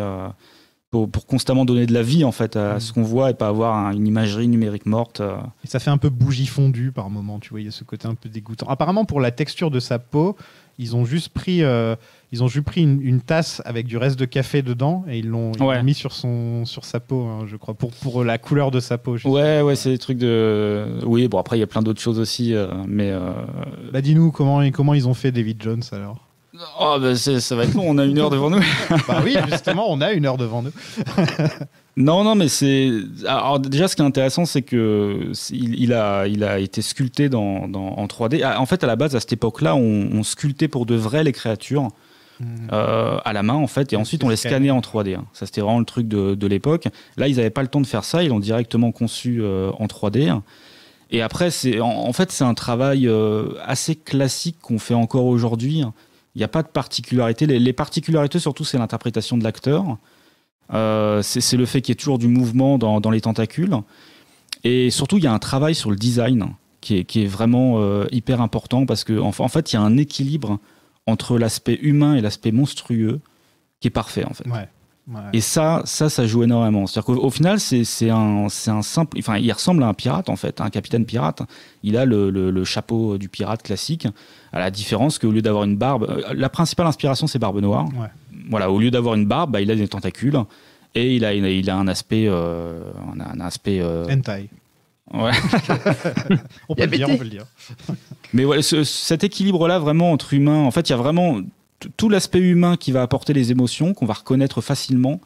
pour constamment donner de la vie en fait à ce qu'on voit et pas avoir une imagerie numérique morte. Et ça fait un peu bougie fondue par moment, tu vois, il y a ce côté un peu dégoûtant. Apparemment, pour la texture de sa peau, ils ont juste pris une tasse avec du reste de café dedans et ils l'ont mis sur sa peau, hein, je crois, pour la couleur de sa peau. Ouais, c'est des trucs de. Oui, bon, après, il y a plein d'autres choses aussi, mais. Bah, dis-nous, comment ils ont fait David Jones alors? Oh, bah, ça va être long, on a 1 heure devant nous. Bah oui, justement, on a 1 heure devant nous. Non, mais c'est. Alors, déjà, ce qui est intéressant, c'est que il a été sculpté en 3D. En fait, à la base, à cette époque-là, on sculptait pour de vrai les créatures à la main, en fait, et ensuite on les scannait en 3D. Hein. Ça, c'était vraiment le truc de l'époque. Là, ils n'avaient pas le temps de faire ça, ils l'ont directement conçu en 3D. Et après, en fait, c'est un travail assez classique qu'on fait encore aujourd'hui. Il n'y a pas de particularité. Les particularités, surtout, c'est l'interprétation de l'acteur. C'est le fait qu'il y ait toujours du mouvement dans les tentacules. Et surtout, il y a un travail sur le design qui est vraiment hyper important, parce qu'en fait, il y a un équilibre entre l'aspect humain et l'aspect monstrueux qui est parfait, en fait. Ouais. Et ça joue énormément. C'est-à-dire qu'au final, c'est un simple. Enfin, il ressemble à un pirate, en fait, un capitaine pirate. Il a le chapeau du pirate classique, à la différence qu'au lieu d'avoir une barbe, la principale inspiration, c'est Barbe Noire. Ouais. Voilà, au lieu d'avoir une barbe, il a des tentacules et il a un aspect. Hentai. Ouais. on peut le dire. Mais ouais, cet équilibre-là, vraiment, entre humains, en fait, il y a vraiment tout l'aspect humain qui va apporter les émotions, qu'on va reconnaître facilement,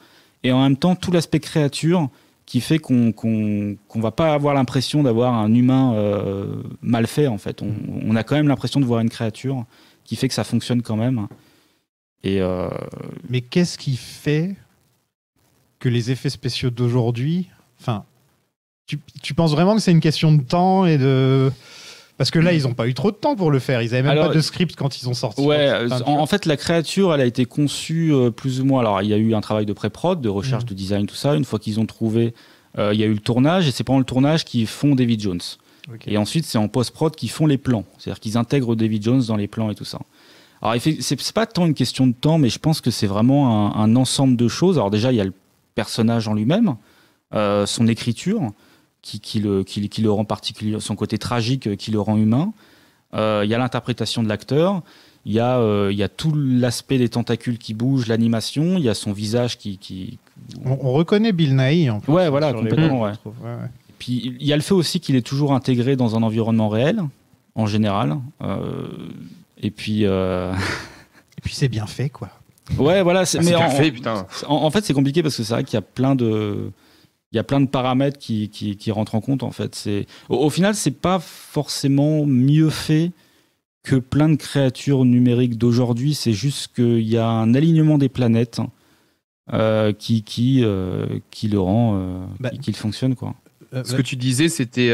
et en même temps, tout l'aspect créature qui fait qu'on va pas avoir l'impression d'avoir un humain mal fait, en fait. On a quand même l'impression de voir une créature qui fait que ça fonctionne quand même. Mais qu'est-ce qui fait que les effets spéciaux d'aujourd'hui... Enfin, tu penses vraiment que c'est une question de temps et de... Parce que là, ils n'ont pas eu trop de temps pour le faire. Ils n'avaient même pas de script quand ils ont sorti. Ouais, en fait, la créature, elle a été conçue plus ou moins... Alors, il y a eu un travail de pré-prod, de recherche de design, tout ça. Une fois qu'ils ont trouvé... il y a eu le tournage, et c'est pendant le tournage qu'ils font David Jones. Okay. Et ensuite, c'est en post-prod qu'ils font les plans. C'est-à-dire qu'ils intègrent David Jones dans les plans et tout ça. Alors, c'est pas tant une question de temps, mais je pense que c'est vraiment un ensemble de choses. Alors déjà, il y a le personnage en lui-même, son écriture, qui le rend particulier, son côté tragique qui le rend humain. Il y a l'interprétation de l'acteur, il y a tout l'aspect des tentacules qui bougent, l'animation, il y a son visage qui... On reconnaît Bill Nighy en plus. Ouais, voilà, complètement. Ouais. Et puis, il y a le fait aussi qu'il est toujours intégré dans un environnement réel, en général. Et puis c'est bien fait, quoi. Ouais, voilà. C'est bien fait, putain. En fait, c'est compliqué parce que c'est vrai qu'il y a plein y a plein de paramètres qui rentrent en compte, en fait. Au final, c'est pas forcément mieux fait que plein de créatures numériques d'aujourd'hui. C'est juste qu'il y a un alignement des planètes qui le rend, qui fonctionne, quoi. Ce que tu disais, c'était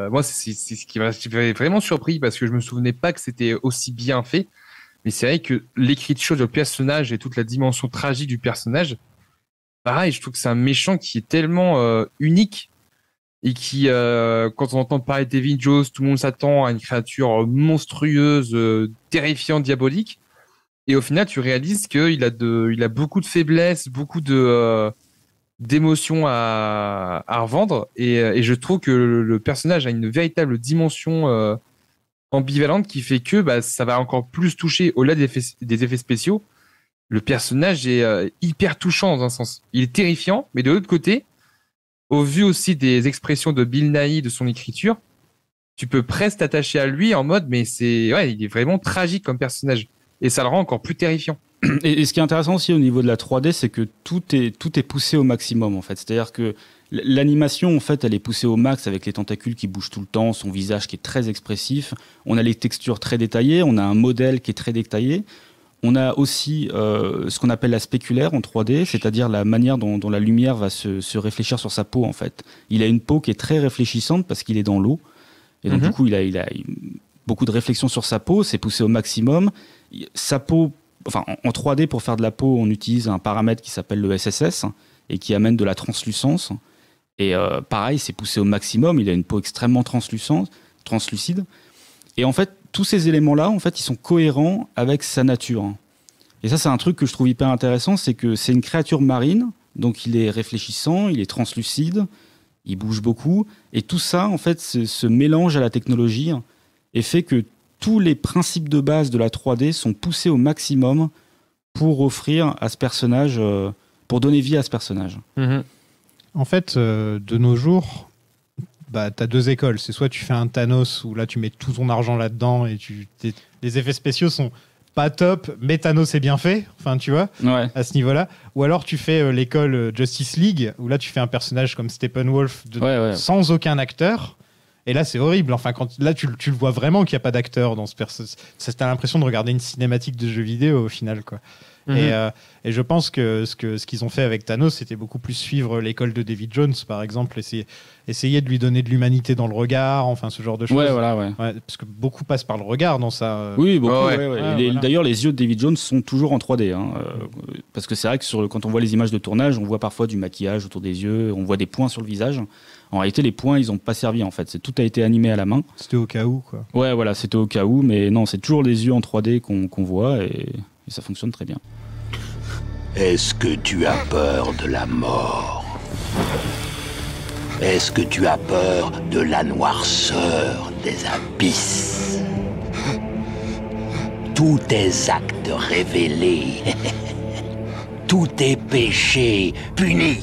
moi, c'est ce qui m'avait vraiment surpris parce que je me souvenais pas que c'était aussi bien fait. Mais c'est vrai que l'écriture du personnage et toute la dimension tragique du personnage, pareil, je trouve que c'est un méchant qui est tellement unique et qui, quand on entend parler de David Jones, tout le monde s'attend à une créature monstrueuse, terrifiante, diabolique. Et au final, tu réalises qu'il a beaucoup de faiblesses, beaucoup d'émotions à revendre. Et je trouve que le personnage a une véritable dimension ambivalente qui fait que ça va encore plus toucher au-delà des effets spéciaux. Le personnage est hyper touchant dans un sens. Il est terrifiant, mais de l'autre côté, au vu aussi des expressions de Bill Nighy, de son écriture, tu peux presque t'attacher à lui en mode, mais il est vraiment tragique comme personnage. Et ça le rend encore plus terrifiant. Et ce qui est intéressant aussi au niveau de la 3D, c'est que tout est poussé au maximum, en fait. C'est-à-dire que l'animation, en fait, elle est poussée au max avec les tentacules qui bougent tout le temps, son visage qui est très expressif. On a les textures très détaillées, on a un modèle qui est très détaillé. On a aussi ce qu'on appelle la spéculaire en 3D, c'est-à-dire la manière dont la lumière va se réfléchir sur sa peau, en fait. Il a une peau qui est très réfléchissante parce qu'il est dans l'eau. Et donc, du coup, il a beaucoup de réflexion sur sa peau, c'est poussé au maximum. Sa peau, enfin, en 3D, pour faire de la peau, on utilise un paramètre qui s'appelle le SSS et qui amène de la translucence. Et pareil, c'est poussé au maximum. Il a une peau extrêmement translucide. Et en fait, tous ces éléments-là, en fait, ils sont cohérents avec sa nature. Et ça, c'est un truc que je trouve hyper intéressant, c'est que c'est une créature marine, donc il est réfléchissant, il est translucide, il bouge beaucoup. Et tout ça, en fait, se mélange à la technologie et fait que tous les principes de base de la 3D sont poussés au maximum pour offrir à ce personnage, pour donner vie à ce personnage. En fait, de nos jours, t'as deux écoles. C'est soit tu fais un Thanos où là tu mets tout ton argent là-dedans et les effets spéciaux sont pas top, mais Thanos est bien fait, enfin tu vois, à ce niveau-là. Ou alors tu fais l'école Justice League où là tu fais un personnage comme Steppenwolf sans aucun acteur. Et là, c'est horrible. Enfin, là, tu le vois vraiment qu'il n'y a pas d'acteur dans ce personnage. T'as l'impression de regarder une cinématique de jeu vidéo au final, quoi. Et je pense que ce qu'ils ont fait avec Thanos, c'était beaucoup plus suivre l'école de David Jones, par exemple, essayer de lui donner de l'humanité dans le regard, enfin ce genre de choses. Parce que beaucoup passent par le regard dans ça. Oui, beaucoup. D'ailleurs, les yeux de David Jones sont toujours en 3D. Parce que c'est vrai que quand on voit les images de tournage, on voit parfois du maquillage autour des yeux, on voit des points sur le visage. En réalité, les points, ils n'ont pas servi, en fait. Tout a été animé à la main. C'était au cas où, quoi. Ouais, voilà, c'était au cas où. Mais non, c'est toujours les yeux en 3D qu'on voit et ça fonctionne très bien. Est-ce que tu as peur de la mort? Est-ce que tu as peur de la noirceur des abysses? Tous tes actes révélés, tous tes péchés punis.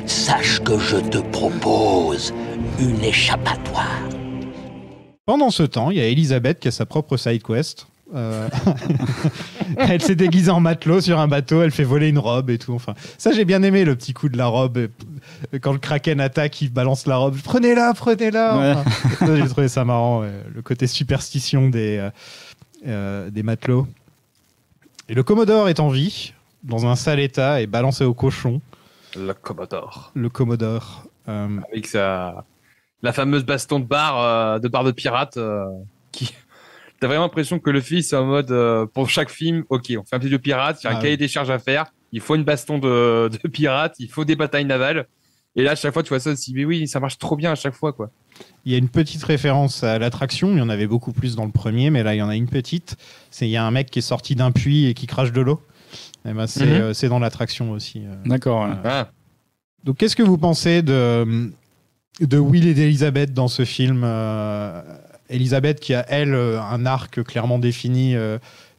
Sache que je te propose une échappatoire. Pendant ce temps, il y a Elisabeth qui a sa propre side quest. Elle s'est déguisée en matelot sur un bateau, elle fait voler une robe et tout. Enfin, ça, j'ai bien aimé le petit coup de la robe. Quand le Kraken attaque, il balance la robe. Prenez-la. Enfin, ça, j'ai trouvé ça marrant. Le côté superstition des matelots. Et le Commodore est en vie, dans un sale état, et balancé au cochon. Le Commodore. Avec la fameuse baston de barre de pirate qui... T'as vraiment l'impression que le film, c'est en mode, pour chaque film, ok, on fait un petit jeu pirate, il y a un cahier des charges à faire, il faut une baston de pirate, il faut des batailles navales. Et là, à chaque fois, tu vois ça aussi, mais oui, ça marche trop bien à chaque fois, quoi. Il y a une petite référence à l'attraction, il y en avait beaucoup plus dans le premier, mais là, il y en a une petite. Il y a un mec qui est sorti d'un puits et qui crache de l'eau. Et ben, c'est dans l'attraction aussi. D'accord. Donc, qu'est-ce que vous pensez de Will et d'Elisabeth dans ce film Elisabeth qui a, elle, un arc clairement défini,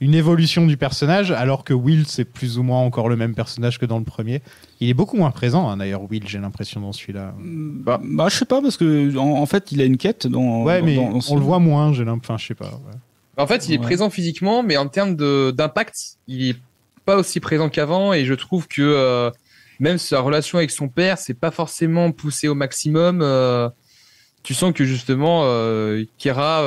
une évolution du personnage, alors que Will, c'est plus ou moins encore le même personnage que dans le premier. Il est beaucoup moins présent, d'ailleurs, Will, j'ai l'impression, dans celui-là. Je sais pas, parce que en fait, il a une quête dans... mais on le voit moins, j'ai l'impression, enfin, je sais pas. En fait, il est présent physiquement, mais en termes d'impact, il est pas aussi présent qu'avant, et je trouve que Même sa relation avec son père, c'est pas forcément poussé au maximum. Tu sens que justement, Kira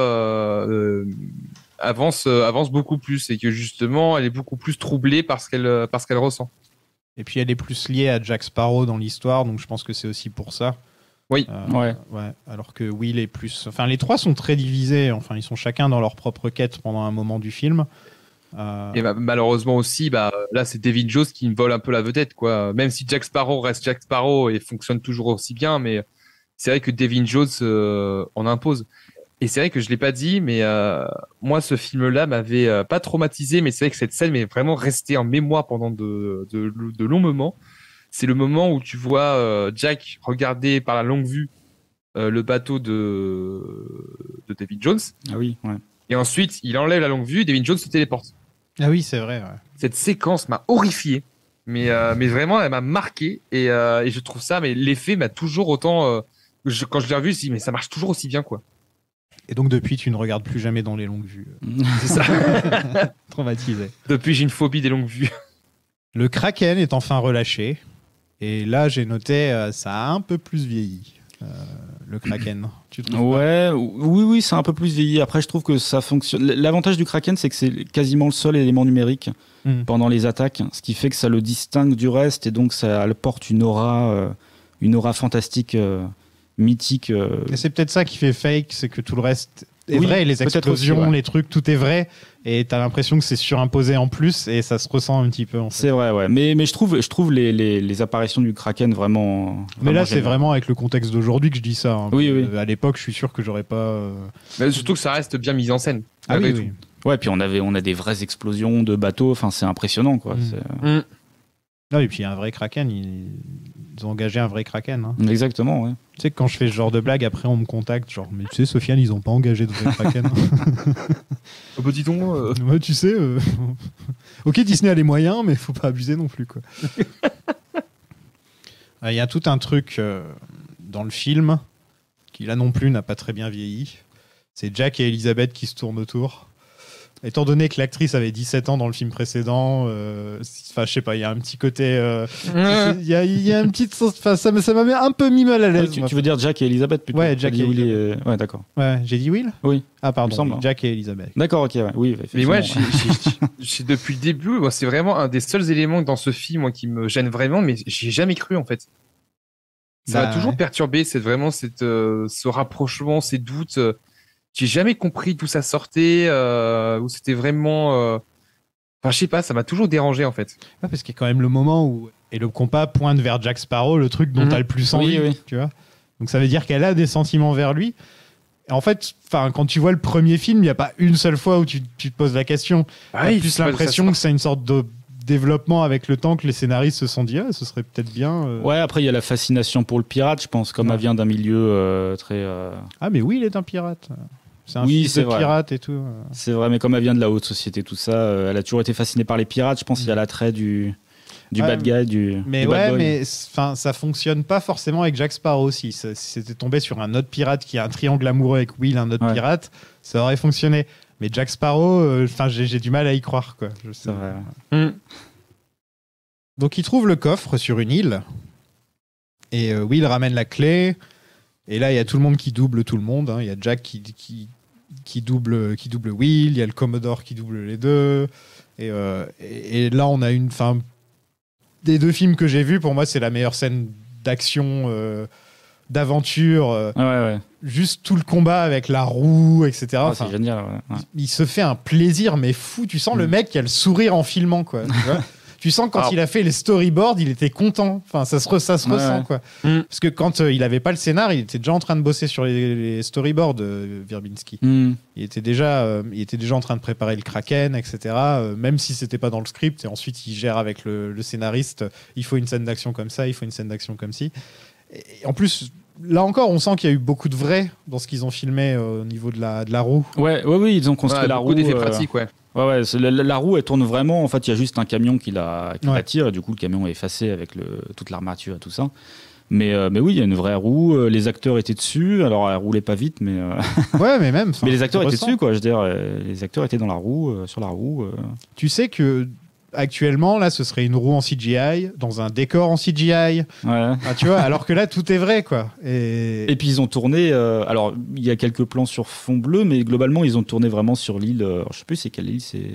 avance beaucoup plus et que justement, elle est beaucoup plus troublée par ce qu'elle ressent. Et puis elle est plus liée à Jack Sparrow dans l'histoire, donc je pense que c'est aussi pour ça. Oui. Ouais. Alors que Will est plus... Enfin, les trois sont très divisés. Enfin, ils sont chacun dans leur propre quête pendant un moment du film. Et malheureusement aussi, là, c'est David Jones qui me vole un peu la vedette, quoi. Même si Jack Sparrow reste Jack Sparrow et fonctionne toujours aussi bien, mais c'est vrai que David Jones en impose. Et c'est vrai que je l'ai pas dit, mais moi, ce film-là m'avait pas traumatisé, mais c'est vrai que cette scène m'est vraiment restée en mémoire pendant de longs moments. C'est le moment où tu vois Jack regarder par la longue vue le bateau de David Jones. Ah oui, ouais. Et ensuite, il enlève la longue vue, David Jones se téléporte. Ah oui, c'est vrai. Ouais. Cette séquence m'a horrifié, mais vraiment, elle m'a marqué. Et je trouve ça, mais l'effet m'a toujours autant... quand je l'ai revu, je me suis dit, mais ça marche toujours aussi bien, quoi. Et donc depuis, tu ne regardes plus jamais dans les longues vues. C'est ça. Traumatisé. Depuis, j'ai une phobie des longues vues. Le Kraken est enfin relâché. Et là, j'ai noté, ça a un peu plus vieilli. Le Kraken. Tu trouves pas oui, c'est un peu plus vieilli. Après, je trouve que ça fonctionne. L'avantage du Kraken, c'est que c'est quasiment le seul élément numérique pendant les attaques, ce qui fait que ça le distingue du reste et donc ça le porte une aura fantastique. Mythique. Et c'est peut-être ça qui fait fake, c'est que tout le reste est vrai, les explosions, aussi, ouais. Les trucs, tout est vrai, et t'as l'impression que c'est surimposé en plus, et ça se ressent un petit peu. En fait. C'est vrai, ouais. Mais je trouve les apparitions du Kraken vraiment. Mais là, c'est vraiment avec le contexte d'aujourd'hui que je dis ça. Hein. Oui. À l'époque, je suis sûr que j'aurais pas. Mais surtout que ça reste bien mis en scène. Ah oui. Ouais, puis on a des vraies explosions de bateaux. Enfin, c'est impressionnant, quoi. Non, et puis il y a un vrai Kraken, ils ont engagé un vrai Kraken. Hein. Exactement, ouais. Tu sais que quand je fais ce genre de blague, après on me contacte, genre, mais tu sais, Sofiane, ils ont pas engagé de vrai Kraken. Oh bah dis donc. Ouais, tu sais, ok, Disney a les moyens, mais faut pas abuser non plus, quoi. Il y a tout un truc dans le film qui là non plus n'a pas très bien vieilli. C'est Jack et Elizabeth qui se tournent autour. Étant donné que l'actrice avait 17 ans dans le film précédent, enfin, je sais pas, il y a un petit côté. Il y a un petit. Enfin, ça m'a mis un peu mis mal à l'aise. Tu veux dire Jack et Elizabeth plutôt? Ouais, Jack et Elizabeth. Ouais, d'accord. Ouais, j'ai dit Will? Oui. Ah, pardon. Semble, Jack et Elizabeth. D'accord, ok, ouais. Oui, mais moi, depuis le début, moi, c'est vraiment un des seuls éléments dans ce film moi, qui me gêne vraiment, mais j'y ai jamais cru en fait. Ça m'a toujours perturbé, c'est vraiment ce rapprochement, ces doutes. J'ai jamais compris d'où ça sortait, où c'était vraiment... Enfin, je sais pas, ça m'a toujours dérangé, en fait. Ouais, parce qu'il y a quand même le moment où... Et le compas pointe vers Jack Sparrow, le truc dont t'as le plus envie, tu vois. Donc ça veut dire qu'elle a des sentiments vers lui. Et en fait, quand tu vois le premier film, il n'y a pas une seule fois où tu te poses la question. T'as plus l'impression que c'est une sorte de développement avec le temps que les scénaristes se sont dit ce serait peut-être bien. Ouais, après il y a la fascination pour le pirate, je pense, comme elle vient d'un milieu très... Ah mais oui, il est un pirate. C'est un fils de pirate et tout. C'est vrai, mais comme elle vient de la haute société, tout ça, elle a toujours été fascinée par les pirates. Je pense qu'il y a l'attrait du bad guy, du mais bad boy. Mais ça fonctionne pas forcément avec Jack Sparrow aussi. Si c'était tombé sur un autre pirate qui a un triangle amoureux avec Will, un autre pirate, ça aurait fonctionné. Mais Jack Sparrow, j'ai du mal à y croire, quoi. C'est vrai. Donc il trouve le coffre sur une île et Will ramène la clé. Et là, il y a tout le monde qui double tout le monde. Hein. Il y a Jack qui double Will. Il y a le Commodore qui double les deux. Et là, on a des deux films que j'ai vus. Pour moi, c'est la meilleure scène d'action, d'aventure. Juste tout le combat avec la roue, etc. C'est génial. Ouais. Il se fait un plaisir, mais fou. Tu sens le mec qui a le sourire en filmant, quoi. Tu vois. Tu sens que quand il a fait les storyboards, il était content. Enfin, ça se ressent, quoi. Parce que quand il avait pas le scénar, il était déjà en train de bosser sur les storyboards de Verbinski. Il était déjà en train de préparer le Kraken, etc. Même si c'était pas dans le script. Et ensuite, il gère avec le scénariste. Il faut une scène d'action comme ça, il faut une scène d'action comme ci. Et en plus, là encore, on sent qu'il y a eu beaucoup de vrai dans ce qu'ils ont filmé au niveau de la roue. Oui, ils ont construit la roue. Beaucoup d'effets pratiques, ouais. Ouais, la roue, elle tourne vraiment. En fait, il y a juste un camion qui la tire, et du coup, le camion est effacé avec toute l'armature et tout ça. Mais oui, il y a une vraie roue. Les acteurs étaient dessus. Alors, elle roulait pas vite, mais. Ouais, mais même. Mais les acteurs étaient dessus, quoi. Je veux dire, les acteurs étaient dans la roue, sur la roue. Tu sais que Actuellement, là, ce serait une roue en CGI, dans un décor en CGI. Tu vois, alors que là, tout est vrai, quoi. Et puis, ils ont tourné... alors, il y a quelques plans sur fond bleu, mais globalement, ils ont tourné vraiment sur l'île... je sais plus c'est quelle île, c'est...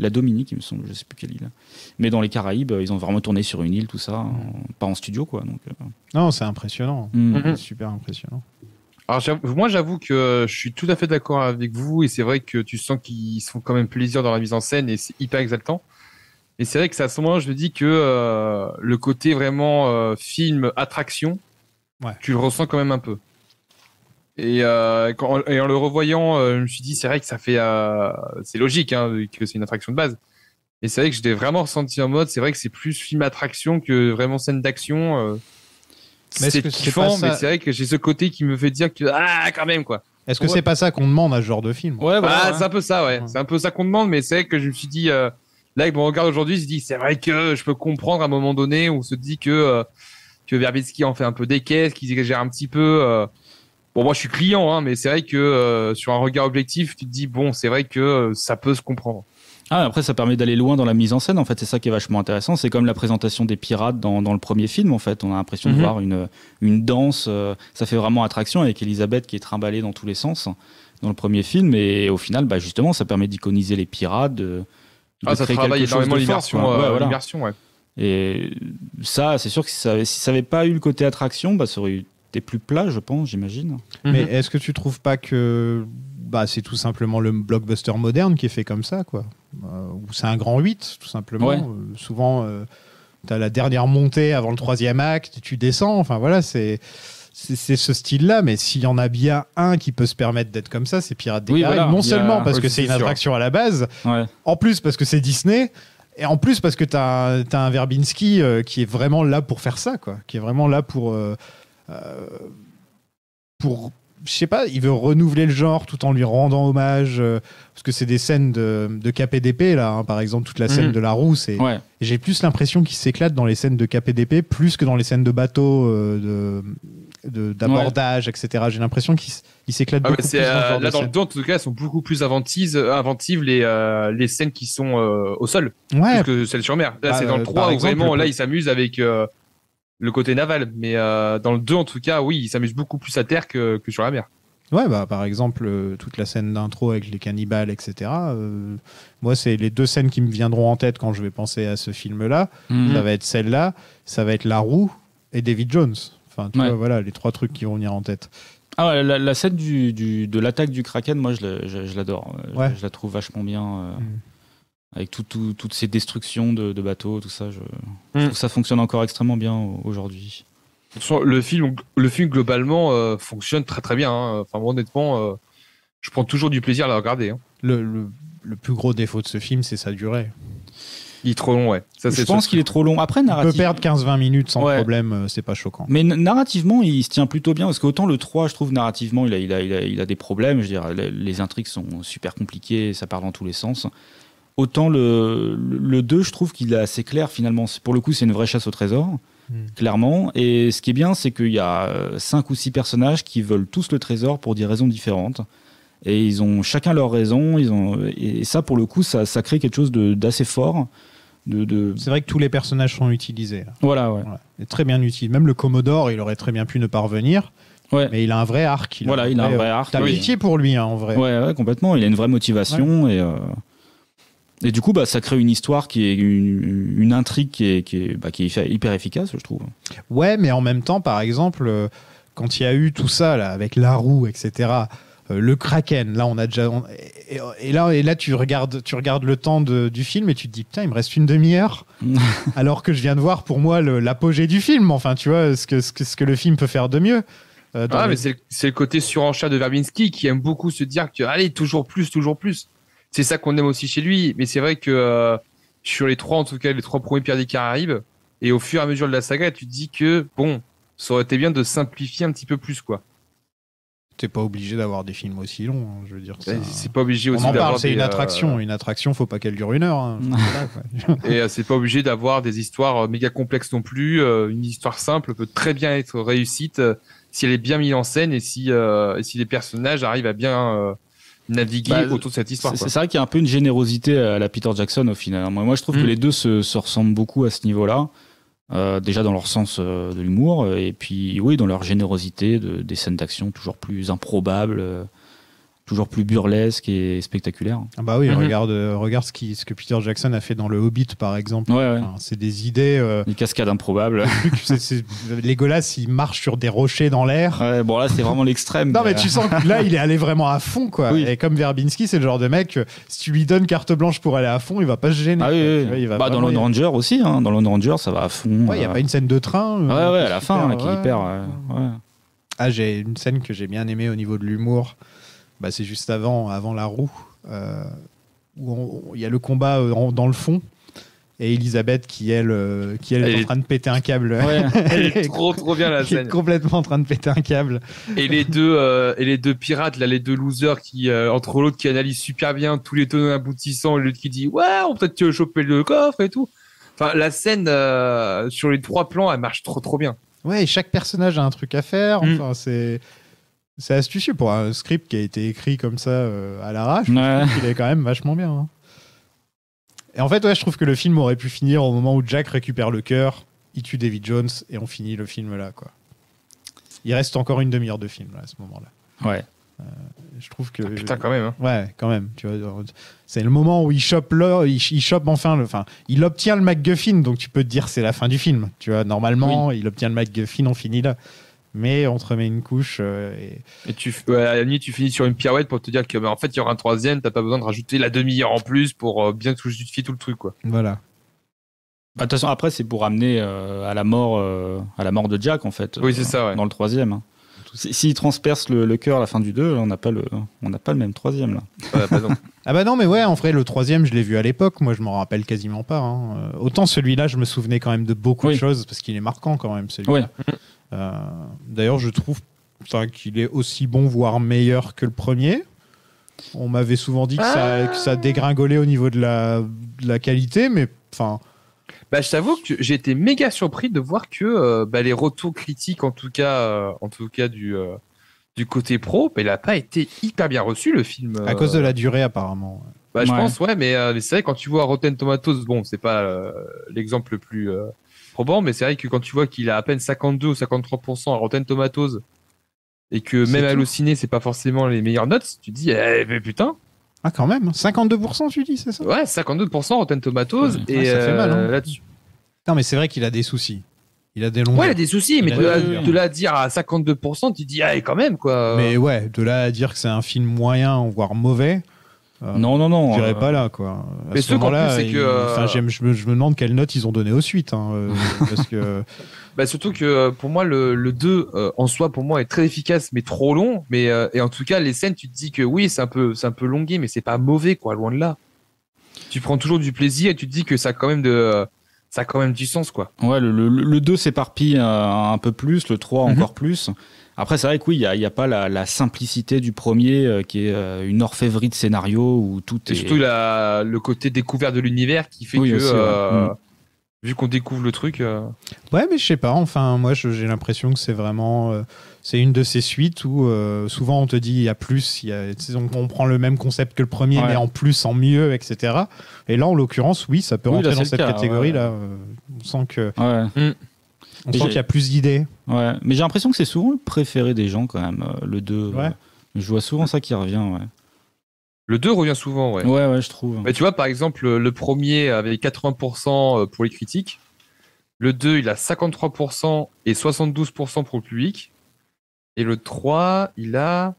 La Dominique, il me semble, je sais plus quelle île. Mais dans les Caraïbes, ils ont vraiment tourné sur une île, tout ça, pas en studio, quoi. Donc, Non, c'est impressionnant. C'est super impressionnant. Alors, moi, j'avoue que je suis tout à fait d'accord avec vous, et c'est vrai que tu sens qu'ils se font quand même plaisir dans la mise en scène, et c'est hyper exaltant. Et c'est vrai que c'est à ce moment-là, je me dis que le côté vraiment film attraction, tu le ressens quand même un peu. Et en le revoyant, je me suis dit, c'est vrai que ça fait, c'est logique, hein, que c'est une attraction de base. Et c'est vrai que je l'ai vraiment ressenti en mode, c'est vrai que c'est plus film attraction que vraiment scène d'action. C'est kiffant, mais c'est vrai que j'ai ce côté qui me fait dire que quand même quoi. Est-ce que c'est pas ça qu'on demande à ce genre de film? C'est un peu ça, ouais. C'est un peu ça qu'on demande, mais c'est vrai que je me suis dit, là, avec mon regard aujourd'hui, je me dis, c'est vrai que je peux comprendre à un moment donné où on se dit que Verbinski en fait un peu des caisses, qu'il exagère un petit peu. Bon, moi, je suis client, hein, mais c'est vrai que sur un regard objectif, tu te dis, bon, c'est vrai que ça peut se comprendre. Après, ça permet d'aller loin dans la mise en scène. En fait, c'est ça qui est vachement intéressant. C'est comme la présentation des pirates dans le premier film. En fait, on a l'impression de voir une danse. Ça fait vraiment attraction avec Elisabeth qui est trimballée dans tous les sens dans le premier film. Et au final, justement, ça permet d'iconiser les pirates. Ça travaille énormément l'immersion. Ouais. Et ça, c'est sûr que si ça n'avait pas eu le côté attraction, ça aurait été plus plat, je pense, j'imagine. Mais est-ce que tu trouves pas que c'est tout simplement le blockbuster moderne qui est fait comme ça, quoi, ou c'est un grand 8, tout simplement. Souvent, t'as la dernière montée avant le troisième acte, tu descends, enfin voilà, c'est ce style-là, mais s'il y en a bien un qui peut se permettre d'être comme ça, c'est Pirates des Caraïbes. Non seulement parce que c'est une attraction à la base, en plus parce que c'est Disney, et en plus parce que t'as un Verbinski qui est vraiment là pour faire ça, quoi, qui est vraiment là pour je sais pas, il veut renouveler le genre tout en lui rendant hommage, parce que c'est des scènes de KPDP là, hein, par exemple toute la scène de la roue, et j'ai plus l'impression qu'il s'éclate dans les scènes de KPDP plus que dans les scènes de bateau, d'abordage, etc. J'ai l'impression qu'il s'éclate beaucoup plus là dans le 2 en tout cas, elles sont beaucoup plus inventives les scènes qui sont au sol, plus que celles sur mer. Là c'est dans le 3 où vraiment là il s'amuse avec le côté naval, mais dans le 2 en tout cas, oui, il s'amuse beaucoup plus à terre que sur la mer. Ouais, par exemple, toute la scène d'intro avec les cannibales, etc. Moi, c'est les deux scènes qui me viendront en tête quand je vais penser à ce film-là. Ça va être celle-là, ça va être La Roue et David Jones. Enfin, tu vois, voilà, les trois trucs qui vont venir en tête. La scène de l'attaque du Kraken, moi, je l'adore. Je la trouve vachement bien. Avec toutes ces destructions de bateaux, tout ça, je trouve que ça fonctionne encore extrêmement bien aujourd'hui. Le film globalement fonctionne très très bien. Hein. Enfin, moi, honnêtement, je prends toujours du plaisir à la regarder. Hein. Le plus gros défaut de ce film, c'est sa durée. Il est trop long, ouais. Je pense qu'il est trop long. Après, on peut perdre 15-20 minutes sans problème, c'est pas choquant. Mais narrativement, il se tient plutôt bien, parce qu'autant le 3, je trouve, narrativement, il a des problèmes. Je veux dire, les intrigues sont super compliquées, ça part dans tous les sens. Autant le 2, je trouve qu'il est assez clair finalement. Pour le coup, c'est une vraie chasse au trésor, clairement. Et ce qui est bien, c'est qu'il y a 5 ou 6 personnages qui veulent tous le trésor pour des raisons différentes. Et ils ont chacun leurs raisons. Et ça, pour le coup, ça crée quelque chose d'assez fort. C'est vrai que tous les personnages sont utilisés. Là. Voilà. Et très bien utilisés. Même le Commodore, il aurait très bien pu ne pas revenir. Mais il a un vrai arc. Il a un vrai arc. T'as pitié pour lui, hein, en vrai. Ouais, complètement. Il a une vraie motivation. Et du coup, ça crée une histoire qui est une intrigue qui est hyper efficace, je trouve. Ouais, mais en même temps, par exemple, quand il y a eu tout ça là, avec La Roue, etc., le Kraken, là, on a déjà. Et là, tu regardes le temps du film et tu te dis, putain, il me reste une demi-heure, alors que je viens de voir pour moi l'apogée du film. Enfin, tu vois, ce que le film peut faire de mieux. Mais c'est le côté surenchère de Verbinski qui aime beaucoup se dire que, allez, toujours plus. C'est ça qu'on aime aussi chez lui, mais c'est vrai que sur les 3, en tout cas les 3 premiers Pirates des Caraïbes, et au fur et à mesure de la saga, tu te dis que bon, ça aurait été bien de simplifier un petit peu plus, quoi. T'es pas obligé d'avoir des films aussi longs, hein, je veux dire. C'est pas obligé aussi. On en parle, c'est une attraction. Une attraction, faut pas qu'elle dure 1 heure. Hein. Et c'est pas obligé d'avoir des histoires méga complexes non plus. Une histoire simple peut très bien être réussite si elle est bien mise en scène et si les personnages arrivent à bien naviguer autour de cette histoire. C'est vrai qu'il y a un peu une générosité à la Peter Jackson au final. Moi je trouve que les deux se ressemblent beaucoup à ce niveau-là. Déjà dans leur sens de l'humour, et puis oui, dans leur générosité des scènes d'action toujours plus improbables, toujours plus burlesques et spectaculaires. Ah bah oui, regarde ce que Peter Jackson a fait dans Le Hobbit par exemple. Ouais. Enfin, c'est des idées. Des cascades improbables. Legolas, il marche sur des rochers dans l'air. Ouais, bon là c'est vraiment l'extrême. Non mais tu sens que là il est allé vraiment à fond quoi. Oui. Et comme Verbinski, c'est le genre de mec, si tu lui donnes carte blanche pour aller à fond, il va pas se gêner. Ah oui. Tu vois, il va dans Lone Ranger aussi, hein. Dans Lone Ranger ça va à fond. Ouais, il y a pas une scène de train. Ouais, à la fin là, qui est hyper. Ah, j'ai une scène que j'ai bien aimée au niveau de l'humour. Bah, c'est juste avant la roue, où il y a le combat dans le fond, et Elisabeth qui elle est en train de péter un câble. Ouais, elle est trop bien la scène. Qui est complètement en train de péter un câble. Et les deux pirates, là, les deux losers qui entre l'autre qui analyse super bien tous les tenants aboutissants, et l'autre qui dit ouais, on peut peut-être choper le coffre et tout. Enfin, la scène sur les 3 plans, elle marche trop bien. Ouais, et chaque personnage a un truc à faire. Enfin, c'est astucieux pour un script qui a été écrit comme ça à l'arrache. Je trouve qu'il est quand même vachement bien. Hein. Et en fait, je trouve que le film aurait pu finir au moment où Jack récupère le cœur, il tue David Jones et on finit le film là, quoi. Il reste encore une demi-heure de film là, à ce moment-là. Ouais. Je trouve que. Putain, quand même. Hein. Ouais, quand même. Tu vois, c'est le moment où il chope il obtient le MacGuffin, donc tu peux te dire c'est la fin du film. Tu vois, normalement, il obtient le MacGuffin, on finit là. Mais on te remet une couche. Et à la limite, tu finis sur une pirouette pour te dire que, en fait, il y aura un 3e, t'as pas besoin de rajouter la demi-heure en plus pour bien justifier tout le truc, quoi. Voilà. De toute façon, après, c'est pour amener à la mort de Jack, en fait. Oui, c'est ça, ouais. Dans le 3e. Hein. S'il transperce le cœur à la fin du 2, on n'a pas le même 3e, là. Ah bah non, mais ouais, en vrai, le 3e, je l'ai vu à l'époque. Moi, je m'en rappelle quasiment pas. Hein. Autant celui-là, je me souvenais quand même de beaucoup de choses, parce qu'il est marquant quand même, celui-là. Oui. D'ailleurs, je trouve qu'il est aussi bon, voire meilleur que le premier. On m'avait souvent dit que ça dégringolait au niveau de la qualité, mais enfin. Bah, je t'avoue que j'ai été méga surpris de voir que les retours critiques, en tout cas du côté pro, il n'a pas été hyper bien reçu le film. À cause de la durée, apparemment. Bah, je pense, mais c'est vrai, quand tu vois Rotten Tomatoes, bon, c'est pas l'exemple le plus probant, mais c'est vrai que quand tu vois qu'il a à peine 52 ou 53% à Rotten Tomatoes et que même Allociné, c'est pas forcément les meilleures notes, tu te dis, mais putain. Ah, quand même, 52% tu dis, c'est ça? Ouais, 52% Rotten Tomatoes. Et ça fait mal, hein. Là-dessus. Non, mais c'est vrai qu'il a des soucis. Il a des longs. Ouais, il a des soucis, mais de là à dire à 52%, tu te dis, quand même, quoi. Mais ouais, de là à dire que c'est un film moyen, voire mauvais. Non. Je dirais pas là, quoi. Mais ce qu'en plus, c'est que. Je me demande quelle note ils ont donné aux suites. Hein, parce que. Surtout que pour moi, le 2, en soi, pour moi, est très efficace, mais trop long. Et en tout cas, les scènes, tu te dis que oui, c'est un peu longué, mais c'est pas mauvais, quoi, loin de là. Tu prends toujours du plaisir et tu te dis que ça a quand même du sens, quoi. Ouais, le 2 s'éparpille un peu plus, le 3 encore plus. Après, c'est vrai que oui, il n'y a pas la simplicité du premier, qui est une orfèvrerie de scénario où tout est. Et surtout le côté découvert de l'univers qui fait que. Vu qu'on découvre le truc. Ouais, mais je sais pas. Enfin, moi, j'ai l'impression que c'est vraiment. C'est une de ces suites où souvent on te dit il y a plus. On prend le même concept que le premier, mais en plus, en mieux, etc. Et là, en l'occurrence, oui, ça peut rentrer dans cette catégorie-là. On sent que. On sent qu'il y a plus d'idées. Ouais, mais j'ai l'impression que c'est souvent le préféré des gens quand même, le 2. Ouais. Je vois souvent ça qui revient, ouais. Le 2 revient souvent, ouais. Ouais, je trouve. Mais tu vois, par exemple, le premier avait 80% pour les critiques. Le 2, il a 53% et 72% pour le public. Et le 3, il a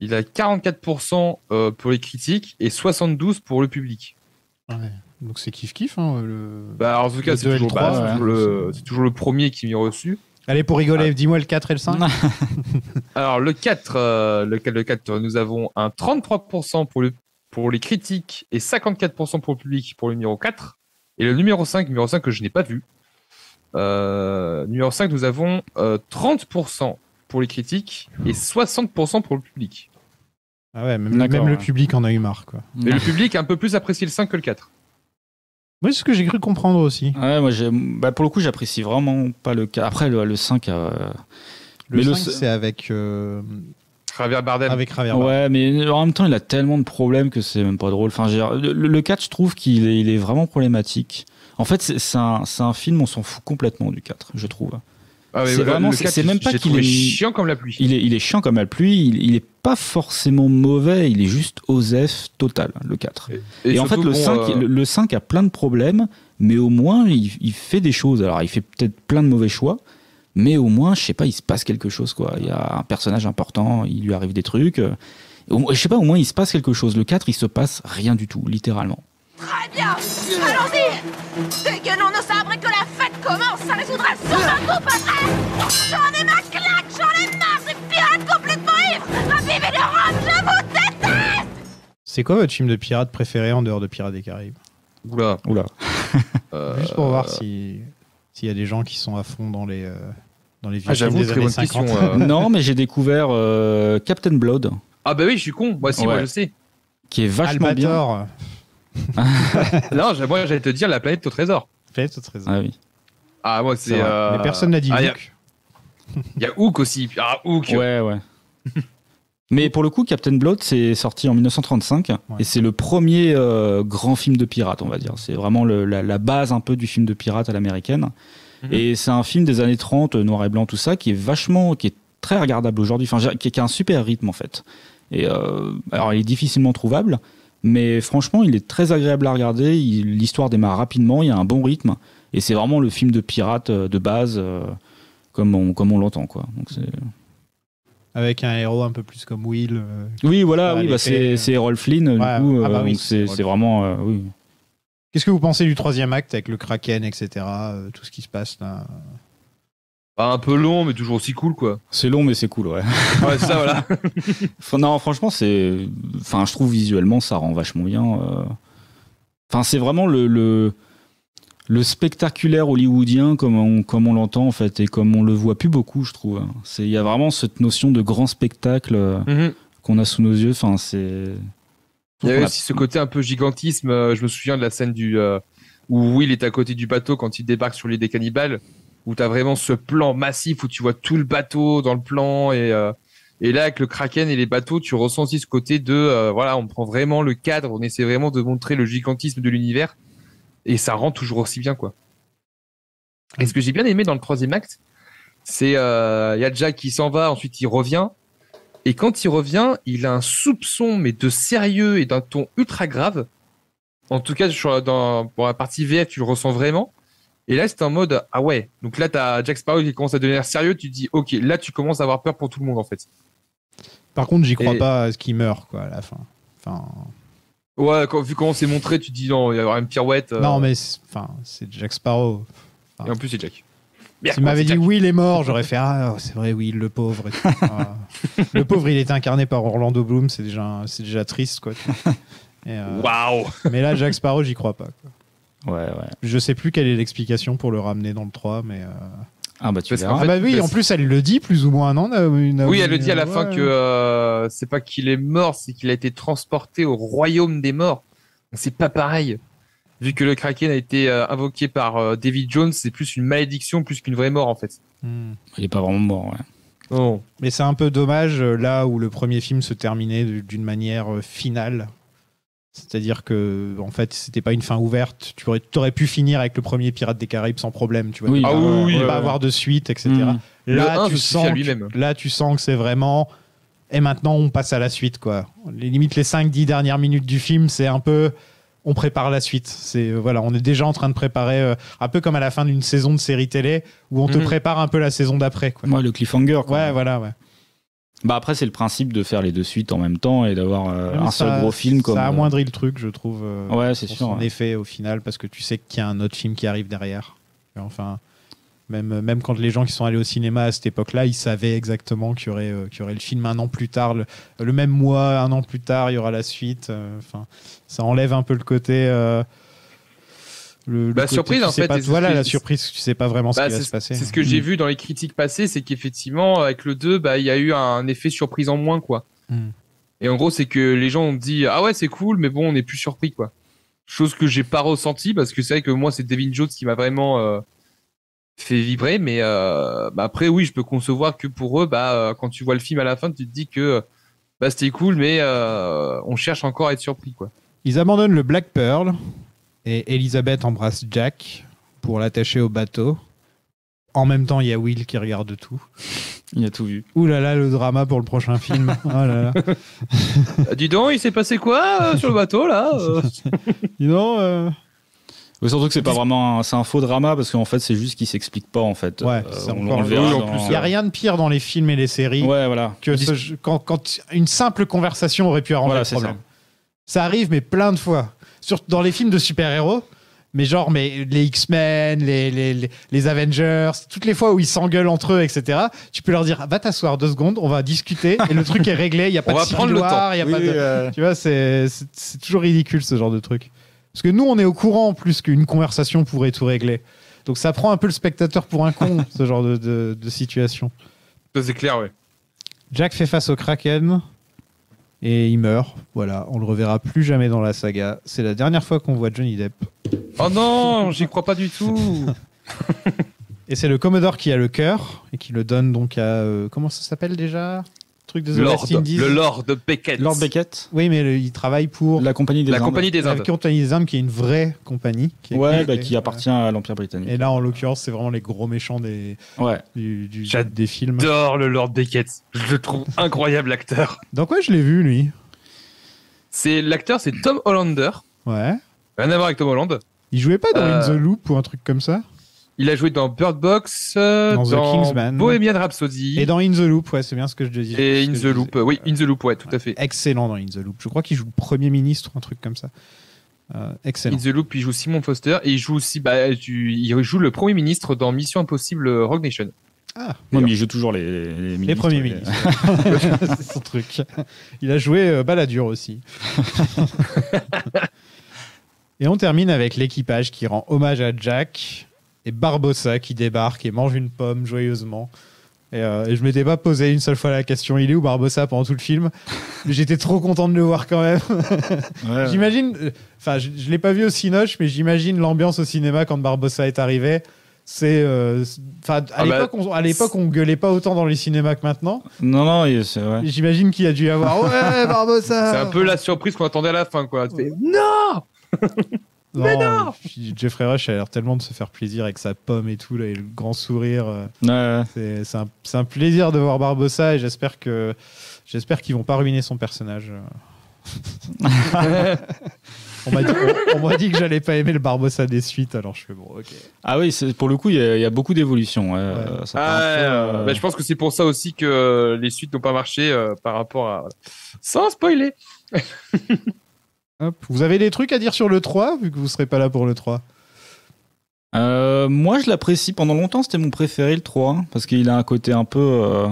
44% pour les critiques et 72% pour le public. Ouais. Donc c'est kiff-kiff. Hein, en tout cas, c'est toujours le premier qui m'y reçu. Allez, pour rigoler, dis-moi le 4 et le 5. Alors, le 4, nous avons un 33% pour les critiques et 54% pour le public pour le numéro 4. Et le numéro 5 que je n'ai pas vu. Numéro 5, nous avons 30% pour les critiques et 60% pour le public. Ah ouais, même le public en a eu marre, quoi. Mais le public a un peu plus apprécié le 5 que le 4. Oui, c'est ce que j'ai cru comprendre aussi. Ouais, moi, pour le coup, j'apprécie vraiment pas le 4. Après, le 5... Le 5, c'est avec Javier Bardem. Avec Javier Bardem. Ouais, mais en même temps, il a tellement de problèmes que c'est même pas drôle. Enfin, le 4, je trouve qu'il est vraiment problématique. En fait, c'est un film, on s'en fout complètement du 4, je trouve. Ah ouais, c'est vraiment, le 4, c'est même pas qu'il est chiant comme la pluie. Il est chiant comme la pluie. Il est pas forcément mauvais. Il est juste osef total, le 4. Et en fait, le 5 a plein de problèmes, mais au moins, il fait des choses. Alors, il fait peut-être plein de mauvais choix. Mais au moins, je sais pas, il se passe quelque chose, quoi. Il y a un personnage important, il lui arrive des trucs. Je sais pas, au moins, il se passe quelque chose. Le 4, il se passe rien du tout, littéralement. Très bien. Allons-y. Dégainons nos sabres et que la fête commence. Ça résoudra sûrement tout, patron. J'en ai ma claque, j'en ai marre des pirates complètement ivres. Ravivé de Rome, je vous déteste. C'est quoi votre film de pirate préféré en dehors de Pirates des Caraïbes? Oula. Juste pour voir s'il y a des gens qui sont à fond dans les vieux films des très années bonne 50. question. Non, mais j'ai découvert Captain Blood. Ah bah oui, je suis con. Moi aussi, moi je sais. Qui est vachement Albator. Non, moi j'allais te dire La planète au trésor. Planète au trésor. Ah oui. Ah moi c'est. Mais personne n'a dit Hook. Il y a Hook aussi. Ah Hook. Ouais. Mais pour le coup, Captain Blood, c'est sorti en 1935 et c'est le premier grand film de pirate, on va dire. C'est vraiment la base un peu du film de pirate à l'américaine. Et c'est un film des années 30, noir et blanc, tout ça, qui est très regardable aujourd'hui, enfin, qui a un super rythme en fait. Et alors, il est difficilement trouvable, mais franchement, il est très agréable à regarder. L'histoire démarre rapidement, il y a un bon rythme, et c'est vraiment le film de pirate de base, comme on l'entend, quoi. Donc c'est... Avec un héros un peu plus comme Will. Oui, voilà, c'est Errol Flynn, du coup, donc c'est vraiment... oui. Qu'est-ce que vous pensez du troisième acte avec le Kraken, etc. Tout ce qui se passe là? Un peu long, mais toujours aussi cool, quoi. C'est long, mais c'est cool, ouais. Ouais, ça, voilà. Non, franchement, je trouve visuellement, ça rend vachement bien. Enfin, c'est vraiment le spectaculaire hollywoodien comme on l'entend, en fait, et comme on le voit plus beaucoup, je trouve. Il y a vraiment cette notion de grand spectacle qu'on a sous nos yeux. Enfin, c'est... Il y avait aussi ce côté un peu gigantisme. Je me souviens de la scène où Will est à côté du bateau quand il débarque sur l'île des cannibales, où tu as vraiment ce plan massif où tu vois tout le bateau dans le plan. Et là, avec le Kraken et les bateaux, tu ressens aussi ce côté de... voilà, on prend vraiment le cadre, on essaie vraiment de montrer le gigantisme de l'univers. Et ça rend toujours aussi bien, quoi. Et ce que j'ai bien aimé dans le troisième acte, c'est... y a Jack qui s'en va, ensuite il revient. Et quand il revient, il a un soupçon, mais de sérieux et d'un ton ultra grave. En tout cas, pour la partie VF, tu le ressens vraiment. Et là, c'est en mode, ah ouais. Donc là, t'as Jack Sparrow qui commence à devenir sérieux. Tu te dis, ok, là, tu commences à avoir peur pour tout le monde, en fait. Par contre, j'y crois pas à ce qu'il meurt, quoi, à la fin. Ouais, vu comment c'est montré, tu te dis, non, il va y avoir une pirouette. Non, mais c'est Jack Sparrow. Et en plus, c'est Jack. S'il m'avait dit Will est mort, j'aurais fait c'est vrai, Will, le pauvre. Le pauvre, il est incarné par Orlando Bloom, c'est déjà triste, quoi. Waouh. Mais là, Jack Sparrow, j'y crois pas, quoi. Ouais. Je sais plus quelle est l'explication pour le ramener dans le 3, mais. Ah bah tu verras. En plus, elle le dit plus ou moins, non, Naomi. Oui, elle le dit à la fin que c'est pas qu'il est mort, c'est qu'il a été transporté au royaume des morts. C'est pas pareil. Vu que le Kraken a été invoqué par David Jones, c'est plus une malédiction plus qu'une vraie mort, en fait. Il est pas vraiment mort, ouais. Oh. Mais c'est un peu dommage, là où le premier film se terminait d'une manière finale. C'est-à-dire que, en fait, c'était pas une fin ouverte. Tu aurais pu finir avec le premier Pirate des Caraïbes sans problème, tu vois. Oui, pas avoir de suite, etc. Là, tu sens que c'est vraiment... Et maintenant, on passe à la suite, quoi. Les 5-10 dernières minutes du film, c'est un peu... On prépare la suite. On est déjà en train de préparer, un peu comme à la fin d'une saison de série télé, où on te prépare un peu la saison d'après, quoi. Ouais, le cliffhanger, quoi. Ouais, voilà, ouais. Bah après, c'est le principe de faire les deux suites en même temps et d'avoir un seul gros film. Ça amoindrit le truc, je trouve. Ouais, c'est sûr. En effet, au final, parce que tu sais qu'il y a un autre film qui arrive derrière. Enfin, même quand les gens qui sont allés au cinéma à cette époque-là, ils savaient exactement qu'il y aurait le film un an plus tard, le même mois, un an plus tard, il y aura la suite. Enfin, ça enlève un peu le côté. Surprise, en fait. La surprise, tu sais pas vraiment ce qui va se passer. C'est ce que j'ai vu dans les critiques passées, c'est qu'effectivement, avec le 2, il y a eu un effet surprise en moins, quoi. Et en gros, c'est que les gens ont dit, ah ouais, c'est cool, mais bon, on n'est plus surpris, quoi. Chose que j'ai pas ressenti, parce que c'est vrai que moi, c'est David Jones qui m'a vraiment fait vibrer, mais après oui, je peux concevoir que pour eux, quand tu vois le film à la fin, tu te dis que c'était cool, mais on cherche encore à être surpris, quoi. Ils abandonnent le Black Pearl et Elizabeth embrasse Jack pour l'attacher au bateau. En même temps, il y a Will qui regarde tout. Il a tout vu. Ouh là là, le drama pour le prochain film. Oh là là. Dis donc, il s'est passé quoi sur le bateau là Dis donc. Mais surtout que c'est pas vraiment c'est un faux drama parce qu'en fait c'est juste qu'il s'explique pas en fait. Ouais, on le verra dans... Il y a rien de pire dans les films et les séries que quand une simple conversation aurait pu arranger le problème. Ça arrive mais plein de fois. Surtout dans les films de super-héros. Mais les X-Men, les Avengers, toutes les fois où ils s'engueulent entre eux, etc., tu peux leur dire, va t'asseoir 2 secondes, on va discuter, et le truc est réglé, il n'y a pas de civil war, il y a pas de... Tu vois, c'est toujours ridicule, ce genre de truc. Parce que nous, on est au courant, en plus, qu'une conversation pourrait tout régler. Donc ça prend un peu le spectateur pour un con, ce genre de situation. Ça, c'est clair, ouais. Jack fait face au Kraken, et il meurt. Voilà, on le reverra plus jamais dans la saga. C'est la dernière fois qu'on voit Johnny Depp. Oh non, j'y crois pas du tout. Et c'est le Commodore qui a le cœur et qui le donne donc à comment ça s'appelle déjà, truc des West Indies. Le Lord Beckett. Lord Beckett. Oui, mais il travaille pour la Compagnie des Indes. La Compagnie des Indes. La Compagnie des Indes, qui est une vraie compagnie. Qui appartient à l'Empire britannique. Et là, en l'occurrence, c'est vraiment les gros méchants des films. J'adore le Lord Beckett. Je le trouve incroyable, l'acteur. Dans quoi je l'ai vu, lui? L'acteur, c'est Tom Hollander. Ouais. Rien à voir avec Tom Holland. Il jouait pas dans In the Loop ou un truc comme ça? Il a joué dans Bird Box, dans The Kingsman, Bohemian Rhapsody. Et dans In the Loop, ouais, c'est bien ce que je disais. Et In the Loop, oui, In the Loop, ouais, tout à fait. Excellent dans In the Loop. Je crois qu'il joue le Premier ministre ou un truc comme ça. Excellent. In the Loop, il joue Simon Foster et il joue aussi, il joue le Premier ministre dans Mission Impossible Rogue Nation. Ah, non, mais il joue toujours les ministres. Les premiers ministres. C'est son truc. Il a joué Balladur aussi. Et on termine avec l'équipage qui rend hommage à Jack et Barbossa qui débarque et mange une pomme joyeusement. Et je m'étais pas posé une seule fois la question, il est où Barbossa pendant tout le film? Mais j'étais trop content de le voir quand même. J'imagine, enfin je l'ai pas vu au Cinoche, mais j'imagine l'ambiance au cinéma quand Barbossa est arrivé. À l'époque, on gueulait pas autant dans les cinémas que maintenant. Non, c'est vrai. J'imagine qu'il y a dû y avoir ouais Barbossa. C'est un peu la surprise qu'on attendait à la fin, quoi. Non. Mais non. Jeffrey Rush a l'air tellement de se faire plaisir avec sa pomme et tout là, et le grand sourire. C'est un plaisir de voir Barbossa et j'espère qu'ils vont pas ruiner son personnage. On m'a dit que j'allais pas aimer le Barbossa des suites, alors je fais bon, ok. Ah oui, pour le coup, il y a beaucoup d'évolution. Je pense que c'est pour ça aussi que les suites n'ont pas marché par rapport à... Sans spoiler. Hop. Vous avez des trucs à dire sur le 3, vu que vous serez pas là pour le 3? Moi, je l'apprécie. Pendant longtemps, c'était mon préféré, le 3, parce qu'il a un côté un peu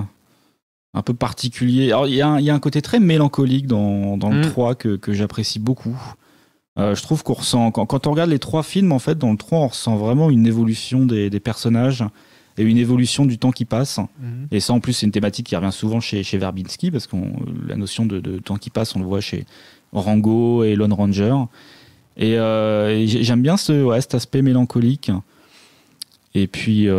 particulier. Alors, il y a un côté très mélancolique dans le 3 que j'apprécie beaucoup. Je trouve qu'on ressent, quand on regarde les 3 films, en fait, dans le 3, on ressent vraiment une évolution des personnages et une évolution du temps qui passe. Et ça, en plus, c'est une thématique qui revient souvent chez Verbinski, parce que la notion de temps qui passe, on le voit chez Rango et Lone Ranger. Et j'aime bien cet aspect mélancolique. Et puis,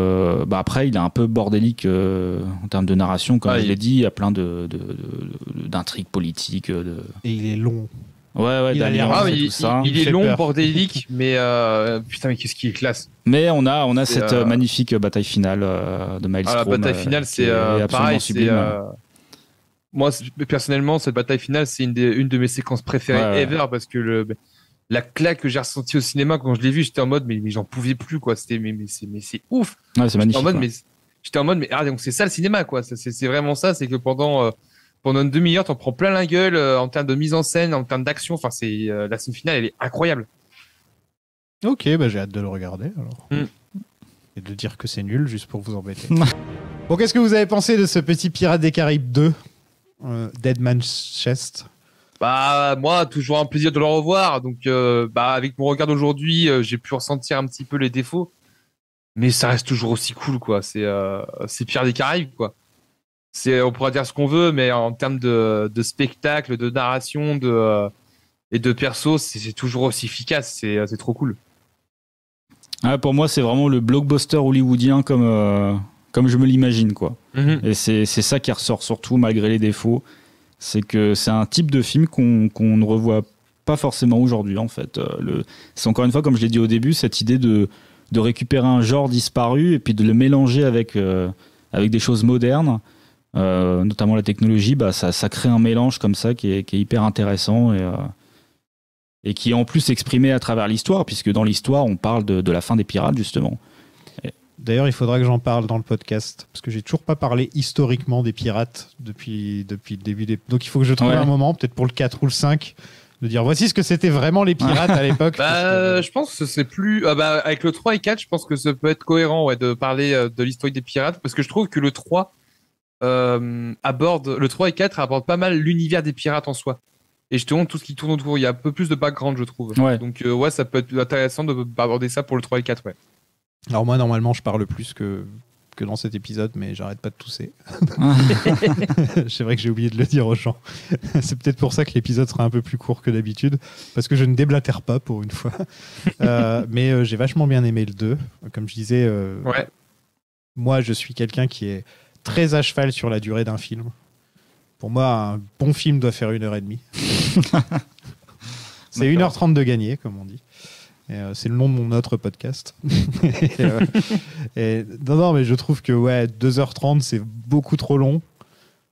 après, il est un peu bordélique en termes de narration, comme je l'ai dit. Il y a plein d'intrigues politiques. Et il est long. Ouais, il est long, bordélique, mais putain, mais qu'est-ce qui est classe. Mais on a cette magnifique bataille finale de Maelstrom. La bataille finale, c'est pareil. Moi, personnellement, cette bataille finale, c'est une de mes séquences préférées ever, parce que la claque que j'ai ressentie au cinéma quand je l'ai vu, j'étais en mode mais j'en pouvais plus, quoi. C'était mais c'est ouf. Ouais, c'est magnifique. J'étais en mode mais donc c'est ça le cinéma, quoi. C'est vraiment ça, c'est que pendant une demi-heure, t'en prends plein la gueule en termes de mise en scène, en termes d'action. Enfin, la scène finale, elle est incroyable. Ok, j'ai hâte de le regarder alors. Et de dire que c'est nul juste pour vous embêter. Bon, qu'est-ce que vous avez pensé de ce petit Pirates des Caraïbes 2, Dead Man's Chest? Moi, toujours un plaisir de le revoir. Donc, avec mon regard d'aujourd'hui, j'ai pu ressentir un petit peu les défauts, mais ça reste toujours aussi cool, quoi. C'est Pirates des Caraïbes, quoi. On pourra dire ce qu'on veut, mais en termes de spectacle, de narration, et de perso, c'est toujours aussi efficace. C'est trop cool. Ah, pour moi, c'est vraiment le blockbuster hollywoodien comme je me l'imagine, quoi. Et c'est ça qui ressort surtout, malgré les défauts. C'est que c'est un type de film qu'on ne revoit pas forcément aujourd'hui, en fait. C'est encore une fois, comme je l'ai dit au début, cette idée de récupérer un genre disparu et puis de le mélanger avec des choses modernes, notamment la technologie, ça crée un mélange comme ça qui est hyper intéressant et qui est en plus exprimé à travers l'histoire, puisque dans l'histoire, on parle de la fin des pirates, justement. D'ailleurs, il faudra que j'en parle dans le podcast, parce que j'ai toujours pas parlé historiquement des pirates depuis le début des... Donc il faut que je trouve un moment, peut-être pour le 4 ou le 5, de dire voici ce que c'était vraiment les pirates à l'époque. Je pense que c'est plus... avec le 3 et 4, je pense que ça peut être cohérent de parler de l'historique des pirates, parce que je trouve que le 3 le 3 et 4 abordent pas mal l'univers des pirates en soi. Et justement, tout ce qui tourne autour, il y a un peu plus de background, je trouve. Donc ça peut être intéressant d'aborder ça pour le 3 et 4, Alors moi, normalement, je parle plus que dans cet épisode, mais j'arrête pas de tousser. C'est vrai que j'ai oublié de le dire aux gens. C'est peut-être pour ça que l'épisode sera un peu plus court que d'habitude, parce que je ne déblatère pas pour une fois. Mais j'ai vachement bien aimé le 2. Comme je disais, moi, je suis quelqu'un qui est très à cheval sur la durée d'un film. Pour moi, un bon film doit faire 1h30. C'est 1h30 de gagné, comme on dit. C'est le nom de mon autre podcast. Non, mais je trouve que 2h30, c'est beaucoup trop long.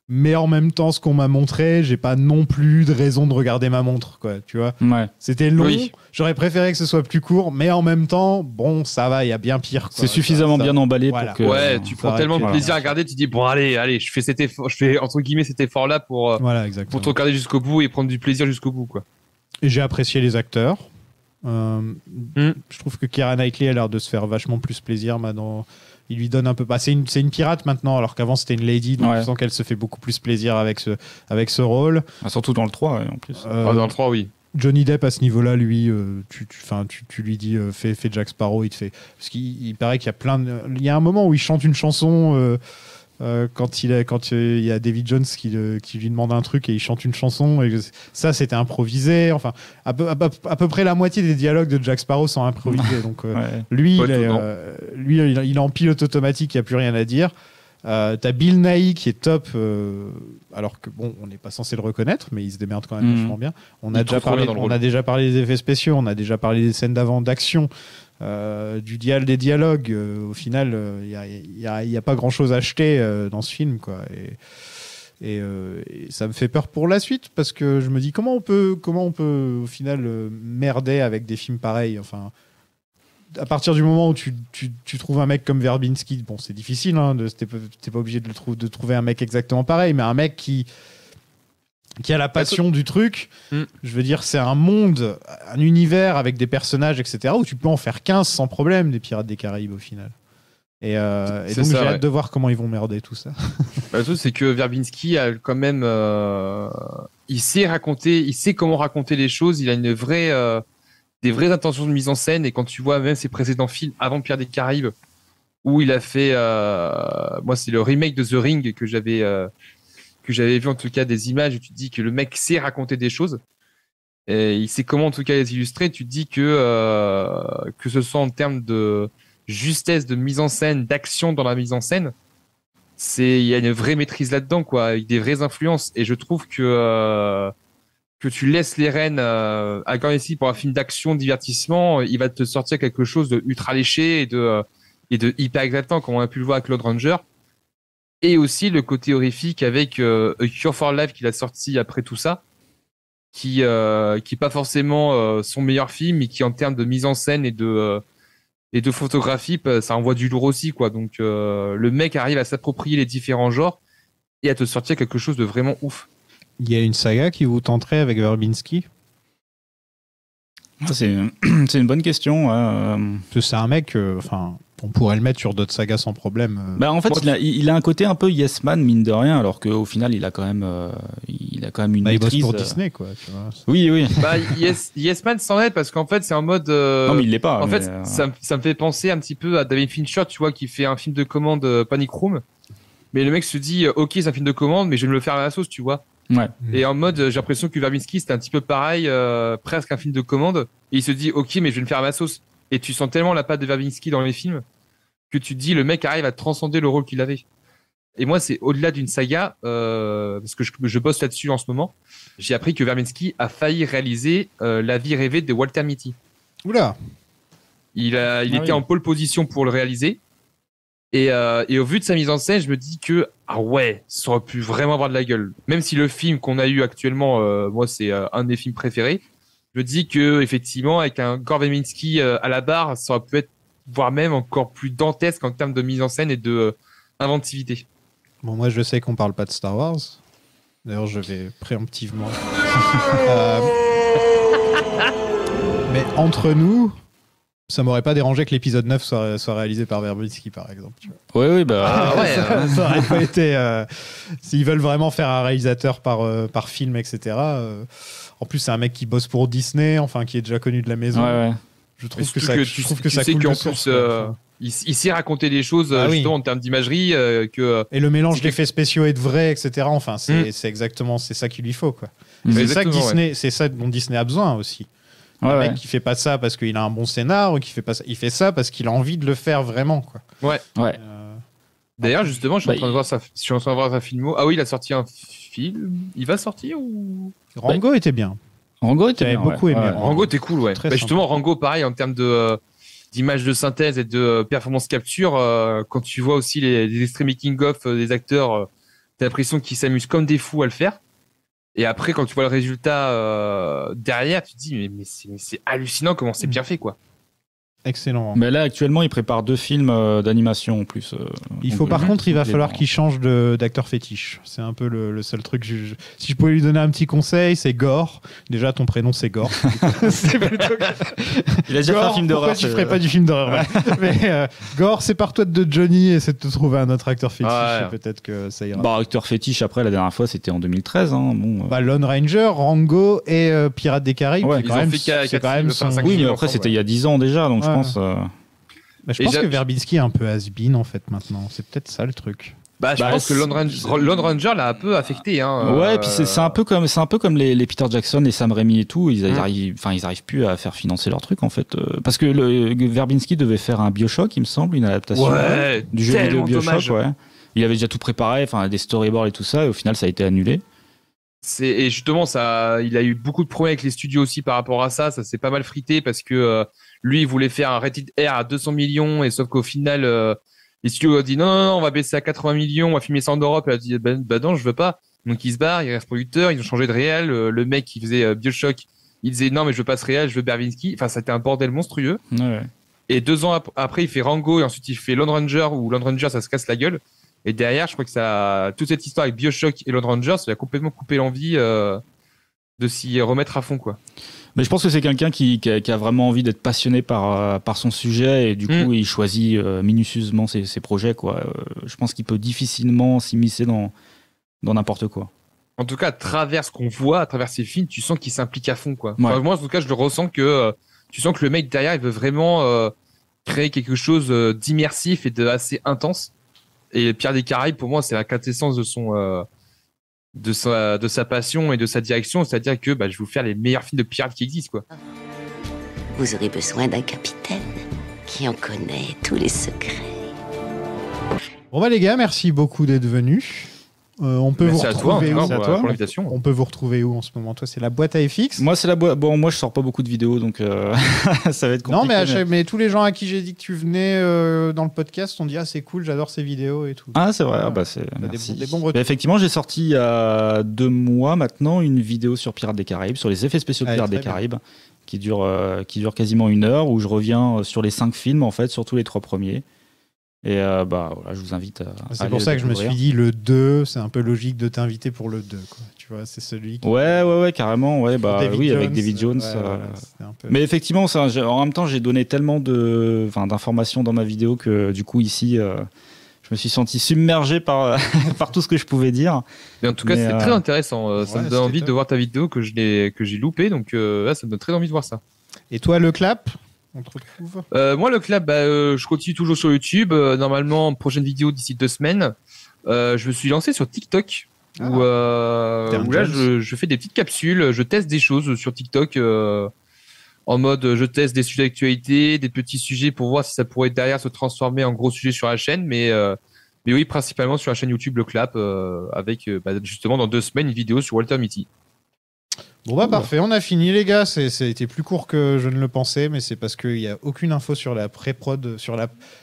Mais en même temps, ce qu'on m'a montré, j'ai pas non plus de raison de regarder ma montre, quoi, tu vois. C'était long. J'aurais préféré que ce soit plus court, mais en même temps, bon, ça va, il y a bien pire, quoi. C'est suffisamment bien emballé pour que... tu prends tellement de plaisir à regarder, tu dis, bon, allez, je fais entre guillemets cet effort-là pour te regarder jusqu'au bout et prendre du plaisir jusqu'au bout, quoi. Et j'ai apprécié les acteurs. Je trouve que Keira Knightley a l'air de se faire vachement plus plaisir maintenant. Il lui donne un peu... c'est une pirate maintenant, alors qu'avant c'était une lady, donc je sens qu'elle se fait beaucoup plus plaisir avec ce rôle. Surtout dans le 3, en plus. Dans le 3, oui. Johnny Depp, à ce niveau-là, lui, tu lui dis fais Jack Sparrow, il te fait... Parce qu'il paraît qu'il y a il y a un moment où il chante une chanson... quand il y a David Jones qui lui demande un truc et il chante une chanson, et ça c'était improvisé. Enfin, à peu près la moitié des dialogues de Jack Sparrow sont improvisés. Donc lui, il est en pilote automatique, il n'y a plus rien à dire. T'as Bill Nighy qui est top, alors que bon, on n'est pas censé le reconnaître, mais il se démerde quand même vachement bien. On a déjà parlé des effets spéciaux, on a déjà parlé des scènes d'avant d'action. Des dialogues, au final, il y a pas grand chose à acheter dans ce film, quoi. Et ça me fait peur pour la suite, parce que je me dis comment on peut au final merder avec des films pareils. Enfin, à partir du moment où tu trouves un mec comme Verbinski, bon, c'est difficile, hein, t'es pas obligé de trouver un mec exactement pareil, mais un mec qui a la passion du truc. Je veux dire, c'est un monde, un univers avec des personnages, etc., où tu peux en faire 15 sans problème, des Pirates des Caraïbes, au final. Et donc, j'ai hâte de voir comment ils vont merder tout ça. Le truc, c'est que Verbinski a quand même... il sait comment raconter les choses. Il a des vraies intentions de mise en scène. Et quand tu vois même ses précédents films, avant Pirates des Caraïbes, où il a fait... moi, c'est le remake de The Ring que j'avais vu, en tout cas, des images, où tu te dis que le mec sait raconter des choses. Et il sait comment, en tout cas, les illustrer. Tu te dis que ce soit en termes de justesse de mise en scène, d'action dans la mise en scène, il y a une vraie maîtrise là-dedans, quoi, avec des vraies influences. Et je trouve que tu laisses les rênes à Gornesi pour un film d'action, divertissement, il va te sortir quelque chose de ultra léché et de hyper exactement, comme on a pu le voir avec Cloud Ranger. Et aussi le côté horrifique avec A Cure for Life qu'il a sorti après tout ça, qui est pas forcément son meilleur film, mais qui, en termes de mise en scène et de photographie, ça envoie du lourd aussi, quoi. Donc le mec arrive à s'approprier les différents genres et à te sortir quelque chose de vraiment ouf. Il y a une saga qui vous tenterait avec Verbinski? C'est une bonne question. C'est un mec, on pourrait le mettre sur d'autres sagas sans problème. En fait, il a un côté un peu Yes Man, mine de rien, alors qu'au final, il a quand même une maîtrise. Il bosse pour Disney, quoi. Tu vois. Oui. Yes Man s'en est, parce qu'en fait, c'est en mode... Non, mais il l'est pas. En fait, ça me fait penser un petit peu à David Fincher, tu vois, qui fait un film de commande, Panic Room. Mais le mec se dit, ok, c'est un film de commande, mais je vais me le faire à la sauce, tu vois. Ouais. Et en mode, j'ai l'impression que Verbinski, c'était un petit peu pareil, presque un film de commande. Et il se dit, ok, mais je vais me faire à ma sauce. et tu sens tellement la patte de Verbinski dans les films que tu te dis le mec arrive à transcender le rôle qu'il avait. Et moi, c'est au-delà d'une saga, parce que je bosse là-dessus en ce moment. J'ai appris que Verbinski a failli réaliser La vie rêvée de Walter Mitty. Oula. Il était en pole position pour le réaliser. Et au vu de sa mise en scène, je me dis que ah ouais, ça aurait pu vraiment avoir de la gueule. Même si le film qu'on a eu actuellement, moi, c'est un des films préférés. Je me dis que effectivement, avec un Gore Verbinski à la barre, ça aurait pu être voire même encore plus dantesque en termes de mise en scène et de inventivité. Bon, moi, je sais qu'on parle pas de Star Wars. D'ailleurs, je vais préemptivement. Mais entre nous, ça m'aurait pas dérangé que l'épisode 9 soit réalisé par Verbinski, par exemple. Tu vois. Oui, bah. Ah ouais. Ça aurait pas été. S'ils veulent vraiment faire un réalisateur par film, etc. En plus, c'est un mec qui bosse pour Disney, enfin, qui est déjà connu de la maison. Ouais. Je trouve que ça sais coule qu'en de source. il sait raconter des choses justement en termes d'imagerie et le mélange d'effets spéciaux et de vrai, etc. Enfin, c'est exactement ça qu'il lui faut, quoi. C'est ça que Disney, c'est ça dont Disney a besoin aussi. Un mec qui fait pas ça parce qu'il a un bon scénar ou qui fait pas ça, il fait ça parce qu'il a envie de le faire vraiment, quoi. Ouais. D'ailleurs, justement, je suis en train de voir sa filmo. Ah oui, il a sorti un film. Il va sortir ou Rango était bien. Rango était bien. Beaucoup aimé. Rango était cool, ouais. Justement, Rango, pareil en termes d'image de synthèse et de performance capture. Quand tu vois aussi les extraits making of des acteurs, t'as l'impression qu'ils s'amusent comme des fous à le faire. Et après, quand tu vois le résultat derrière, tu te dis mais c'est hallucinant comment c'est bien fait, quoi. Excellent. Mais là, actuellement, il prépare 2 films d'animation en plus. Il va falloir qu'il change d'acteur fétiche. C'est un peu le seul truc. Si je pouvais lui donner un petit conseil, c'est Gore. Déjà, ton prénom, c'est Gore. C'est plutôt... Il a déjà fait un film d'horreur. Pourquoi tu ferais pas du film d'horreur? Mais Gore, sépare-toi de Johnny et essaie de te trouver un autre acteur fétiche. Et peut-être que ça ira. Bah, acteur fétiche, après, la dernière fois, c'était en 2013. Hein. Bon, Lone Ranger, Rango et Pirates des Caraïbes. Ouais, c'est quand même son... Oui, mais après, c'était il y a 10 ans déjà, donc je pense... je pense que Verbinski est un peu has-been en fait maintenant. C'est peut-être ça le truc. Je pense que Lone Ranger l'a un peu affecté. Hein, ouais, et puis c'est un peu comme les Peter Jackson et Sam Raimi et tout. Ils arrivent plus à faire financer leur truc en fait. Parce que Verbinski devait faire un Bioshock, il me semble, une adaptation du jeu vidéo Bioshock. Ouais. Il avait déjà tout préparé, enfin des storyboards et tout ça, et au final ça a été annulé. Et justement, il a eu beaucoup de problèmes avec les studios aussi par rapport à ça. Ça s'est pas mal frité parce que lui, il voulait faire un rated R à 200 millions, et sauf qu'au final, les studios ont dit non, on va baisser à 80 millions, on va filmer ça en Europe. Et il a dit bah non, je veux pas. Donc il se barre, il reste producteur, ils ont changé de réal. Le mec qui faisait Bioshock, il disait non, mais je veux pas ce réal, je veux Verbinski. Enfin, ça a été un bordel monstrueux. Ouais. Et 2 ans après, il fait Rango, et ensuite il fait Lone Ranger, où Lone Ranger, ça se casse la gueule. Et derrière, je crois que toute cette histoire avec Bioshock et Lone Ranger, ça lui a complètement coupé l'envie de s'y remettre à fond, quoi. Mais je pense que c'est quelqu'un qui a vraiment envie d'être passionné par son sujet, et du coup, il choisit minutieusement ses projets, quoi. Je pense qu'il peut difficilement s'immiscer dans n'importe quoi. En tout cas, à travers ce qu'on voit, à travers ses films, tu sens qu'il s'implique à fond, quoi. Ouais. Enfin, moi, en tout cas, je le ressens que tu sens que le mec derrière, il veut vraiment créer quelque chose d'immersif et de assez intense. Et Pierre des Caraïbes, pour moi, c'est la quintessence de sa passion et de sa direction. C'est-à-dire que je vais vous faire les meilleurs films de pirates qui existent, quoi. Vous aurez besoin d'un capitaine qui en connaît tous les secrets. Bon les gars, merci beaucoup d'être venus. On peut Merci vous retrouver où? pour l'invitation. On peut vous retrouver où en ce moment? Toi, c'est la boîte à FX? Moi, c'est la boîte. Bon, moi, je sors pas beaucoup de vidéos, donc ça va être compliqué. Non, mais tous les gens à qui j'ai dit que tu venais dans le podcast ont dit c'est cool, j'adore ces vidéos et tout. Ah, c'est vrai. Des bons retours. Effectivement, j'ai sorti il y a 2 mois maintenant une vidéo sur Pirates des Caraïbes, sur les effets spéciaux de Pirates des Caraïbes, qui dure quasiment 1 heure, où je reviens sur les 5 films, en fait, surtout les 3 premiers. Et voilà, je vous invite à. C'est pour ça que je me suis dit le 2, c'est un peu logique de t'inviter pour le 2, quoi. Tu vois, c'est celui qui... Ouais, carrément. Ouais, oui, Jones, avec David Jones. un peu... Mais effectivement, en même temps, j'ai donné tellement d'informations dans ma vidéo que du coup, ici, je me suis senti submergé par tout ce que je pouvais dire. Mais en tout cas, c'est très intéressant. Ça me donne envie de voir ta vidéo que j'ai loupée. Donc là, ça me donne très envie de voir ça. Et toi, le clap? On te retrouve moi, le club, je continue toujours sur YouTube. Normalement, prochaine vidéo d'ici 2 semaines. Je me suis lancé sur TikTok, où là, je fais des petites capsules. Je teste des choses sur TikTok en mode je teste des sujets d'actualité, des petits sujets pour voir si ça pourrait derrière se transformer en gros sujet sur la chaîne. Mais oui, principalement sur la chaîne YouTube Le Clap, avec justement dans 2 semaines une vidéo sur Walter Mitty. Bon bah parfait, on a fini les gars, ça a été plus court que je ne le pensais, mais c'est parce qu'il n'y a aucune info sur la pré-prod, tu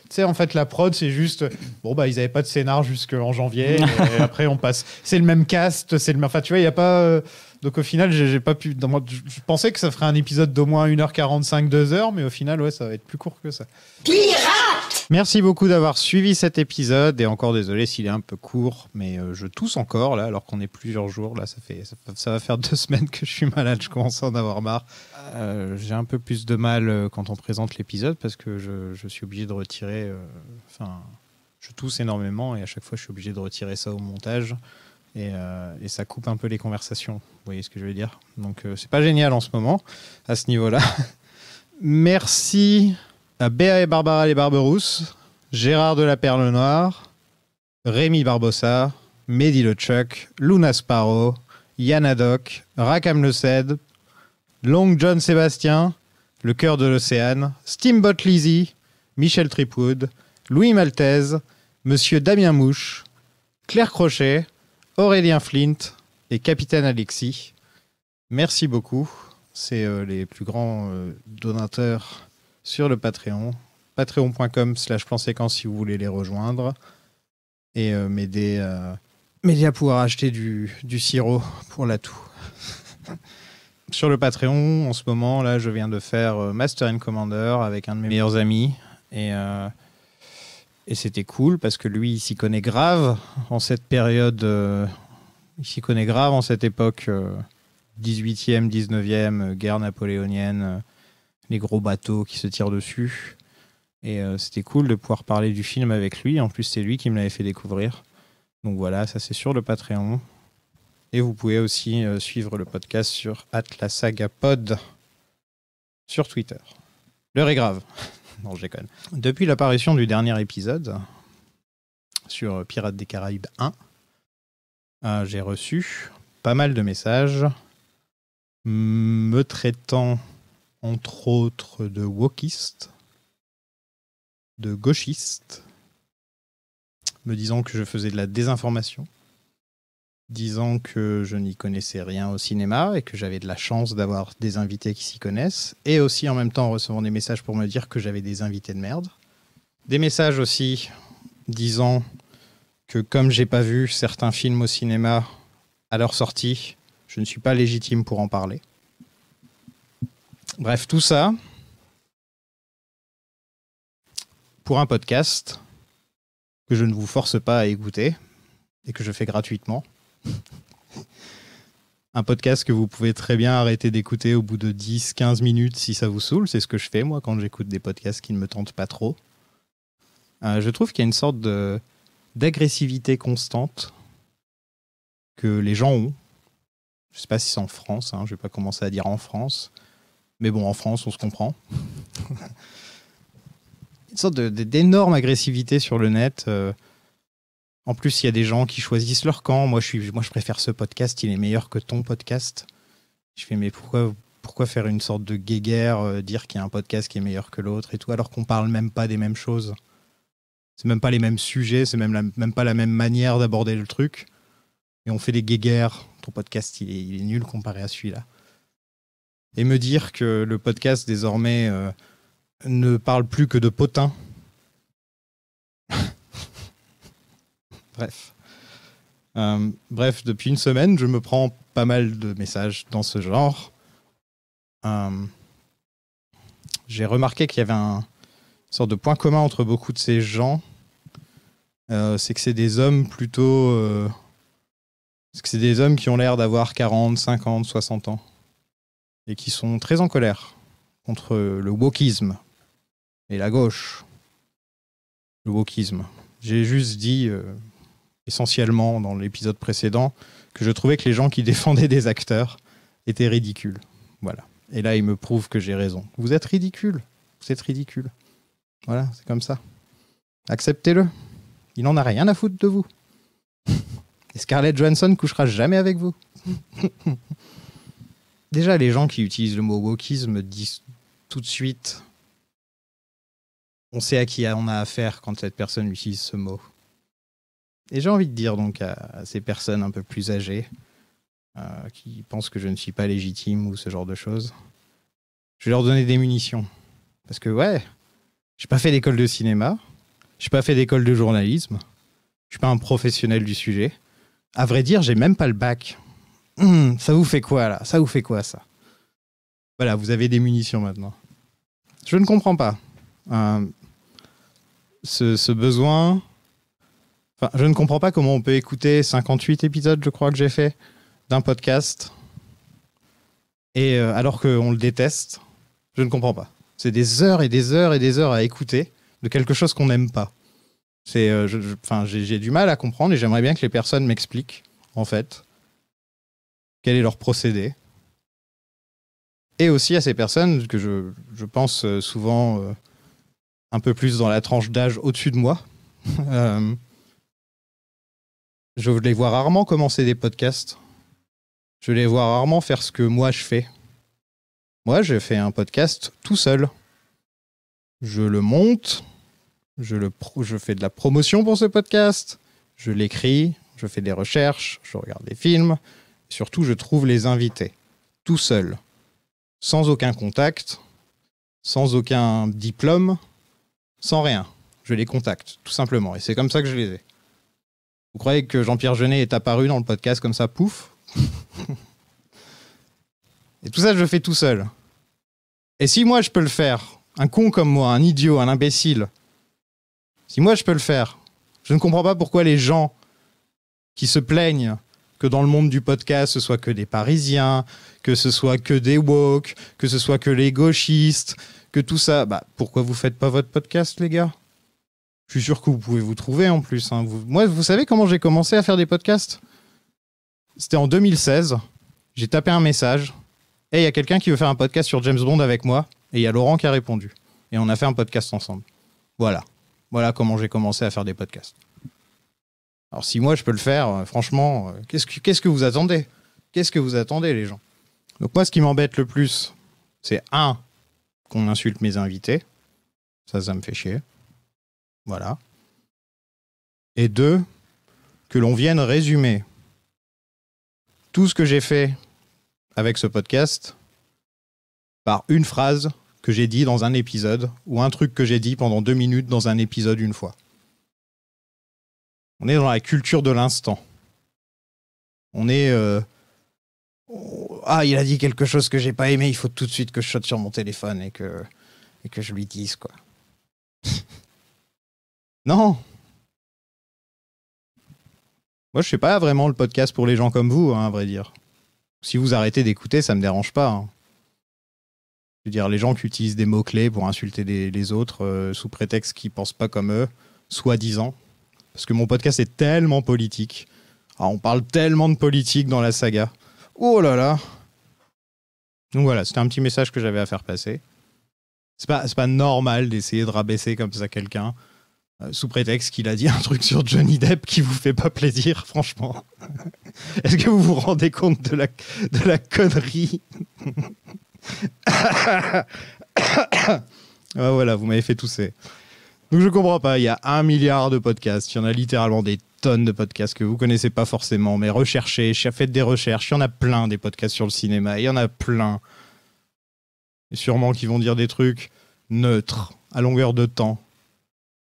sais en fait la prod c'est juste, bon bah ils n'avaient pas de scénar jusqu'en janvier, et après on passe, c'est le même cast, enfin tu vois il n'y a pas, donc au final j'ai pas pu, je pensais que ça ferait un épisode d'au moins 1h45, 2h, mais au final ouais ça va être plus court que ça. Merci beaucoup d'avoir suivi cet épisode et encore désolé s'il est un peu court, mais je tousse encore là alors qu'on est plusieurs jours là, ça va faire 2 semaines que je suis malade, je commence à en avoir marre. J'ai un peu plus de mal quand on présente l'épisode parce que je suis obligé de retirer, je tousse énormément et à chaque fois je suis obligé de retirer ça au montage et ça coupe un peu les conversations, vous voyez ce que je veux dire, donc c'est pas génial en ce moment à ce niveau-là. Merci à Béa et Barbara les Barberousses, Gérard de la Perle Noire, Rémi Barbossa, Mehdi LeChuck, Luna Sparrow, Yann Haddock, Rakam Le Ced, Long John Sébastien, Le Cœur de l'Océane, Steamboat Lizzy, Michel Tripwood, Louis Maltese, Monsieur Damien Mouche, Claire Crochet, Aurélien Flint et Capitaine Alexis. Merci beaucoup. C'est les plus grands donateurs sur le Patreon. Patreon.com/plan-séquence si vous voulez les rejoindre. Et m'aider à pouvoir acheter du sirop pour la toux. Sur le Patreon, en ce moment, là, je viens de faire Master and Commander avec un de mes meilleurs amis. Et c'était cool parce que lui, il s'y connaît grave en cette période. Il s'y connaît grave en cette époque 18e, 19e, guerre napoléonienne, les gros bateaux qui se tirent dessus. Et c'était cool de pouvoir parler du film avec lui. En plus, c'est lui qui me l'avait fait découvrir. Donc voilà, ça c'est sur le Patreon. Et vous pouvez aussi suivre le podcast sur @lasagapod sur Twitter. L'heure est grave. Non, je déconne. Depuis l'apparition du dernier épisode sur Pirates des Caraïbes 1, j'ai reçu pas mal de messages me traitant entre autres de wokiste, de gauchiste, me disant que je faisais de la désinformation, disant que je n'y connaissais rien au cinéma et que j'avais de la chance d'avoir des invités qui s'y connaissent, et aussi en même temps recevant des messages pour me dire que j'avais des invités de merde. Des messages aussi disant que comme j'ai pas vu certains films au cinéma à leur sortie, je ne suis pas légitime pour en parler. Bref, tout ça pour un podcast que je ne vous force pas à écouter et que je fais gratuitement. Un podcast que vous pouvez très bien arrêter d'écouter au bout de 10-15 minutes si ça vous saoule. C'est ce que je fais moi quand j'écoute des podcasts qui ne me tentent pas trop. Je trouve qu'il y a une sorte d'agressivité constante que les gens ont. Je ne sais pas si c'est en France, je ne vais pas commencer à dire en France. Mais bon, en France, on se comprend. Une sorte d'énorme agressivité sur le net. En plus, il y a des gens qui choisissent leur camp. Moi, je préfère ce podcast, il est meilleur que ton podcast. Je fais, mais pourquoi faire une sorte de guéguerre, dire qu'il y a un podcast qui est meilleur que l'autre et tout, alors qu'on parle même pas des mêmes choses. C'est même pas les mêmes sujets, c'est même pas la même manière d'aborder le truc. Et on fait des guéguerres. Ton podcast, il est nul comparé à celui-là. Et me dire que le podcast, désormais, ne parle plus que de potins. Bref, depuis une semaine, je me prends pas mal de messages dans ce genre. J'ai remarqué qu'il y avait une sorte de point commun entre beaucoup de ces gens. C'est que c'est des hommes plutôt... c'est des hommes qui ont l'air d'avoir 40, 50, 60 ans. Et qui sont très en colère contre le wokisme et la gauche. Le wokisme. J'ai juste dit, essentiellement dans l'épisode précédent, que je trouvais que les gens qui défendaient des acteurs étaient ridicules. Voilà. Et là, ils me prouvent que j'ai raison. Vous êtes ridicules. Vous êtes ridicules. Voilà, c'est comme ça. Acceptez-le. Il n'en a rien à foutre de vous. Et Scarlett Johansson couchera jamais avec vous. Déjà, les gens qui utilisent le mot wokisme disent tout de suite, on sait à qui on a affaire quand cette personne utilise ce mot. Et j'ai envie de dire donc à ces personnes un peu plus âgées qui pensent que je ne suis pas légitime ou ce genre de choses, je vais leur donner des munitions. Parce que j'ai pas fait d'école de cinéma, j'ai pas fait d'école de journalisme, je suis pas un professionnel du sujet. À vrai dire, j'ai même pas le bac. Ça vous fait quoi là ? Ça vous fait quoi ça ? Voilà, vous avez des munitions maintenant. Je ne comprends pas ce besoin. Enfin, je ne comprends pas comment on peut écouter 58 épisodes, je crois que j'ai fait, d'un podcast, et alors qu'on le déteste. Je ne comprends pas. C'est des heures et des heures et des heures à écouter de quelque chose qu'on n'aime pas. J'ai du mal à comprendre et j'aimerais bien que les personnes m'expliquent, en fait, quel est leur procédé. Et aussi à ces personnes que je pense souvent un peu plus dans la tranche d'âge au-dessus de moi. Je les vois rarement commencer des podcasts. Je les vois rarement faire ce que moi je fais. Moi, je fais un podcast tout seul. Je le monte, je fais de la promotion pour ce podcast, je l'écris, je fais des recherches, je regarde des films. Surtout, je trouve les invités, tout seul, sans aucun contact, sans aucun diplôme, sans rien. Je les contacte, tout simplement. Et c'est comme ça que je les ai. Vous croyez que Jean-Pierre Jeunet est apparu dans le podcast comme ça, pouf ? Et tout ça, je le fais tout seul. Et si moi, je peux le faire, un con comme moi, un idiot, un imbécile, si moi, je peux le faire, je ne comprends pas pourquoi les gens qui se plaignent que dans le monde du podcast, ce soit que des Parisiens, que ce soit que des woke, que ce soit que les gauchistes, que tout ça... pourquoi vous faites pas votre podcast, les gars ? Je suis sûr que vous pouvez vous trouver en plus. Hein. Moi, vous savez comment j'ai commencé à faire des podcasts ? C'était en 2016. J'ai tapé un message. Et il y a quelqu'un qui veut faire un podcast sur James Bond avec moi. Et il y a Laurent qui a répondu. Et on a fait un podcast ensemble. Voilà. Voilà comment j'ai commencé à faire des podcasts. Alors si moi je peux le faire, franchement, qu'est-ce que vous attendez ? Qu'est-ce que vous attendez, les gens ? Donc moi, ce qui m'embête le plus, c'est qu'on insulte mes invités. Ça me fait chier. Voilà. Et 2, que l'on vienne résumer tout ce que j'ai fait avec ce podcast par une phrase que j'ai dit dans un épisode ou un truc que j'ai dit pendant 2 minutes dans un épisode une fois. On est dans la culture de l'instant. On est... il a dit quelque chose que j'ai pas aimé, il faut tout de suite que je saute sur mon téléphone et que je lui dise, quoi. Non. Moi, je fais pas vraiment le podcast pour les gens comme vous, à vrai dire. Si vous arrêtez d'écouter, ça me dérange pas. Hein. Je veux dire, les gens qui utilisent des mots-clés pour insulter les autres sous prétexte qu'ils pensent pas comme eux, soi-disant. Parce que mon podcast est tellement politique. On parle tellement de politique dans la saga. Oh là là. Donc voilà, c'était un petit message que j'avais à faire passer. C'est pas normal d'essayer de rabaisser comme ça quelqu'un sous prétexte qu'il a dit un truc sur Johnny Depp qui vous fait pas plaisir, franchement. Est-ce que vous vous rendez compte de la connerie? Voilà, vous m'avez fait tousser. Donc je comprends pas, il y a 1 milliard de podcasts, il y en a littéralement des tonnes de podcasts que vous connaissez pas forcément, mais recherchez, faites des recherches, il y en a plein des podcasts sur le cinéma, il y en a plein. Et sûrement qu'ils vont dire des trucs neutres, à longueur de temps.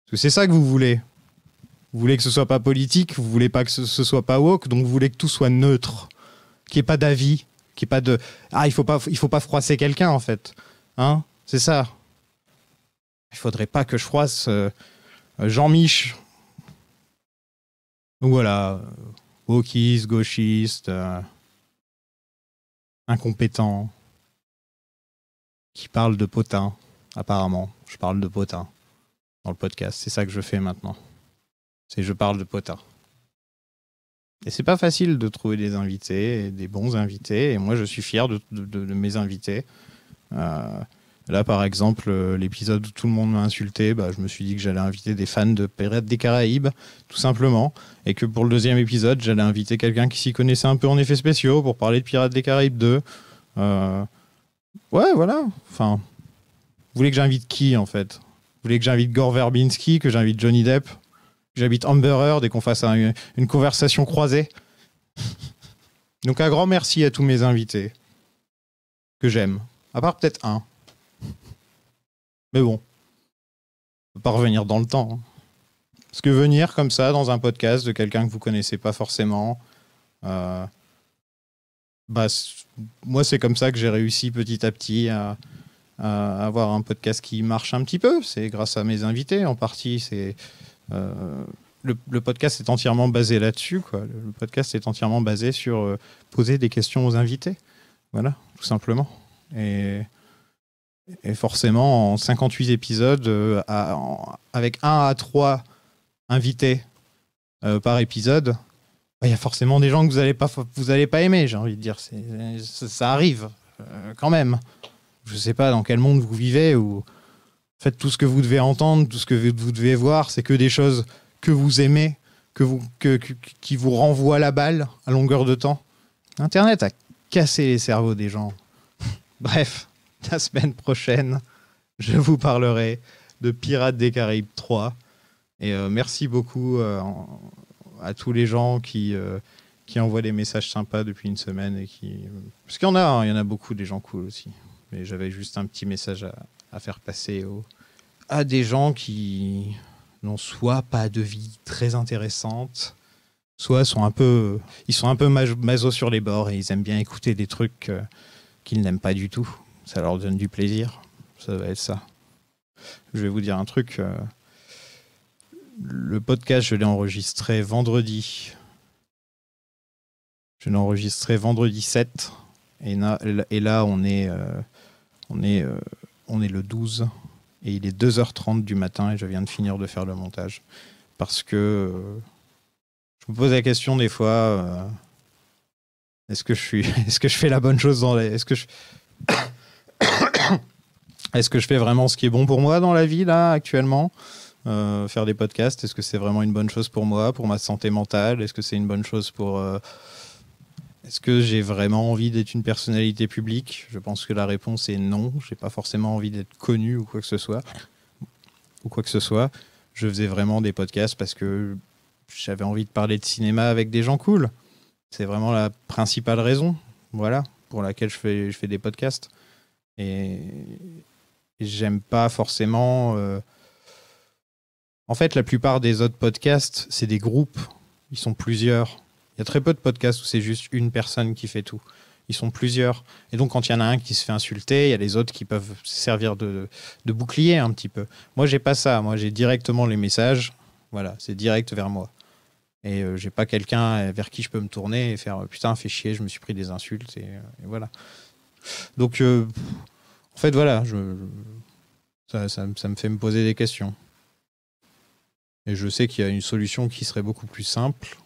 Parce que c'est ça que vous voulez. Vous voulez que ce soit pas politique, vous voulez pas que ce soit pas woke, donc vous voulez que tout soit neutre, qu'il n'y ait pas d'avis, qu'il n'y ait pas de... il faut pas froisser quelqu'un, en fait. Hein ? C'est ça. Il faudrait pas que je froisse Jean-Mich. Donc voilà, wokiste, gauchiste, incompétent, qui parle de potin, apparemment. Je parle de potin dans le podcast. C'est ça que je fais maintenant. Je parle de potin. Et c'est pas facile de trouver des invités, des bons invités. Et moi, je suis fier de mes invités. Là, par exemple, l'épisode où tout le monde m'a insulté, je me suis dit que j'allais inviter des fans de Pirates des Caraïbes, tout simplement. Et que pour le 2e épisode, j'allais inviter quelqu'un qui s'y connaissait un peu en effets spéciaux pour parler de Pirates des Caraïbes 2. Ouais, voilà. Enfin, voulez que j'invite qui, en fait? Vous voulez que j'invite Gore Verbinski, que j'invite Johnny Depp, que j'invite Amber Heard et qu'on fasse une conversation croisée? Donc un grand merci à tous mes invités que j'aime. À part peut-être un. Mais bon. On peut pas revenir dans le temps. Parce que venir comme ça dans un podcast de quelqu'un que vous connaissez pas forcément, moi c'est comme ça que j'ai réussi petit à petit à avoir un podcast qui marche un petit peu. C'est grâce à mes invités en partie. C'est le podcast est entièrement basé là-dessus, quoi. Le podcast est entièrement basé sur poser des questions aux invités. Voilà, tout simplement. Et forcément, en 58 épisodes, avec 1 à 3 invités par épisode, il y a forcément des gens que vous allez pas aimer, j'ai envie de dire. Ça arrive, quand même. Je sais pas dans quel monde vous vivez, où en fait, tout ce que vous devez entendre, tout ce que vous devez voir, c'est que des choses que vous aimez, qui vous renvoient la balle à longueur de temps. Internet a cassé les cerveaux des gens. Bref, la semaine prochaine, je vous parlerai de Pirates des Caraïbes 3. Et merci beaucoup à tous les gens qui envoient des messages sympas depuis une semaine. Parce qu'il y en a beaucoup, des gens cool aussi. Mais j'avais juste un petit message à faire passer à des gens qui n'ont soit pas de vie très intéressante, soit ils sont un peu maso sur les bords et ils aiment bien écouter des trucs qu'ils n'aiment pas du tout. Ça leur donne du plaisir. Ça va être ça. Je vais vous dire un truc. Le podcast, je l'ai enregistré vendredi. Je l'ai enregistré vendredi 7. Et là, on est le 12. Et il est 2h30 du matin et je viens de finir de faire le montage. Parce que je me pose la question des fois, est-ce que je fais la bonne chose est-ce que je fais vraiment ce qui est bon pour moi dans la vie, là, actuellement? Faire des podcasts, est-ce que c'est vraiment une bonne chose pour moi, pour ma santé mentale? Est-ce que c'est une bonne chose pour... Est-ce que j'ai vraiment envie d'être une personnalité publique? Je pense que la réponse est non. J'ai pas forcément envie d'être connu ou quoi que ce soit. Je faisais vraiment des podcasts parce que j'avais envie de parler de cinéma avec des gens cool. C'est vraiment la principale raison, voilà, pour laquelle je fais des podcasts. Et j'aime pas forcément... En fait, la plupart des autres podcasts, c'est des groupes. Ils sont plusieurs. Il y a très peu de podcasts où c'est juste une personne qui fait tout. Ils sont plusieurs. Et donc, quand il y en a un qui se fait insulter, il y a les autres qui peuvent servir de bouclier un petit peu. Moi, j'ai pas ça. Moi, j'ai directement les messages. Voilà, c'est direct vers moi. Et j'ai pas quelqu'un vers qui je peux me tourner et faire « Putain, fais chier, je me suis pris des insultes. » et voilà. Donc, en fait, voilà. Ça me fait me poser des questions. Et je sais qu'il y a une solution qui serait beaucoup plus simple,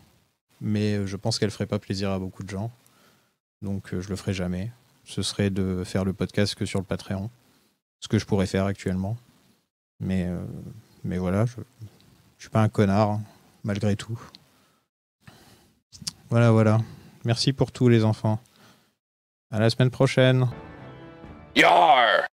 mais je pense qu'elle ferait pas plaisir à beaucoup de gens. Donc je le ferai jamais. Ce serait de faire le podcast que sur le Patreon. Ce que je pourrais faire actuellement. Mais voilà, je suis pas un connard, malgré tout. Voilà. Merci pour tout, les enfants. À la semaine prochaine. Yar!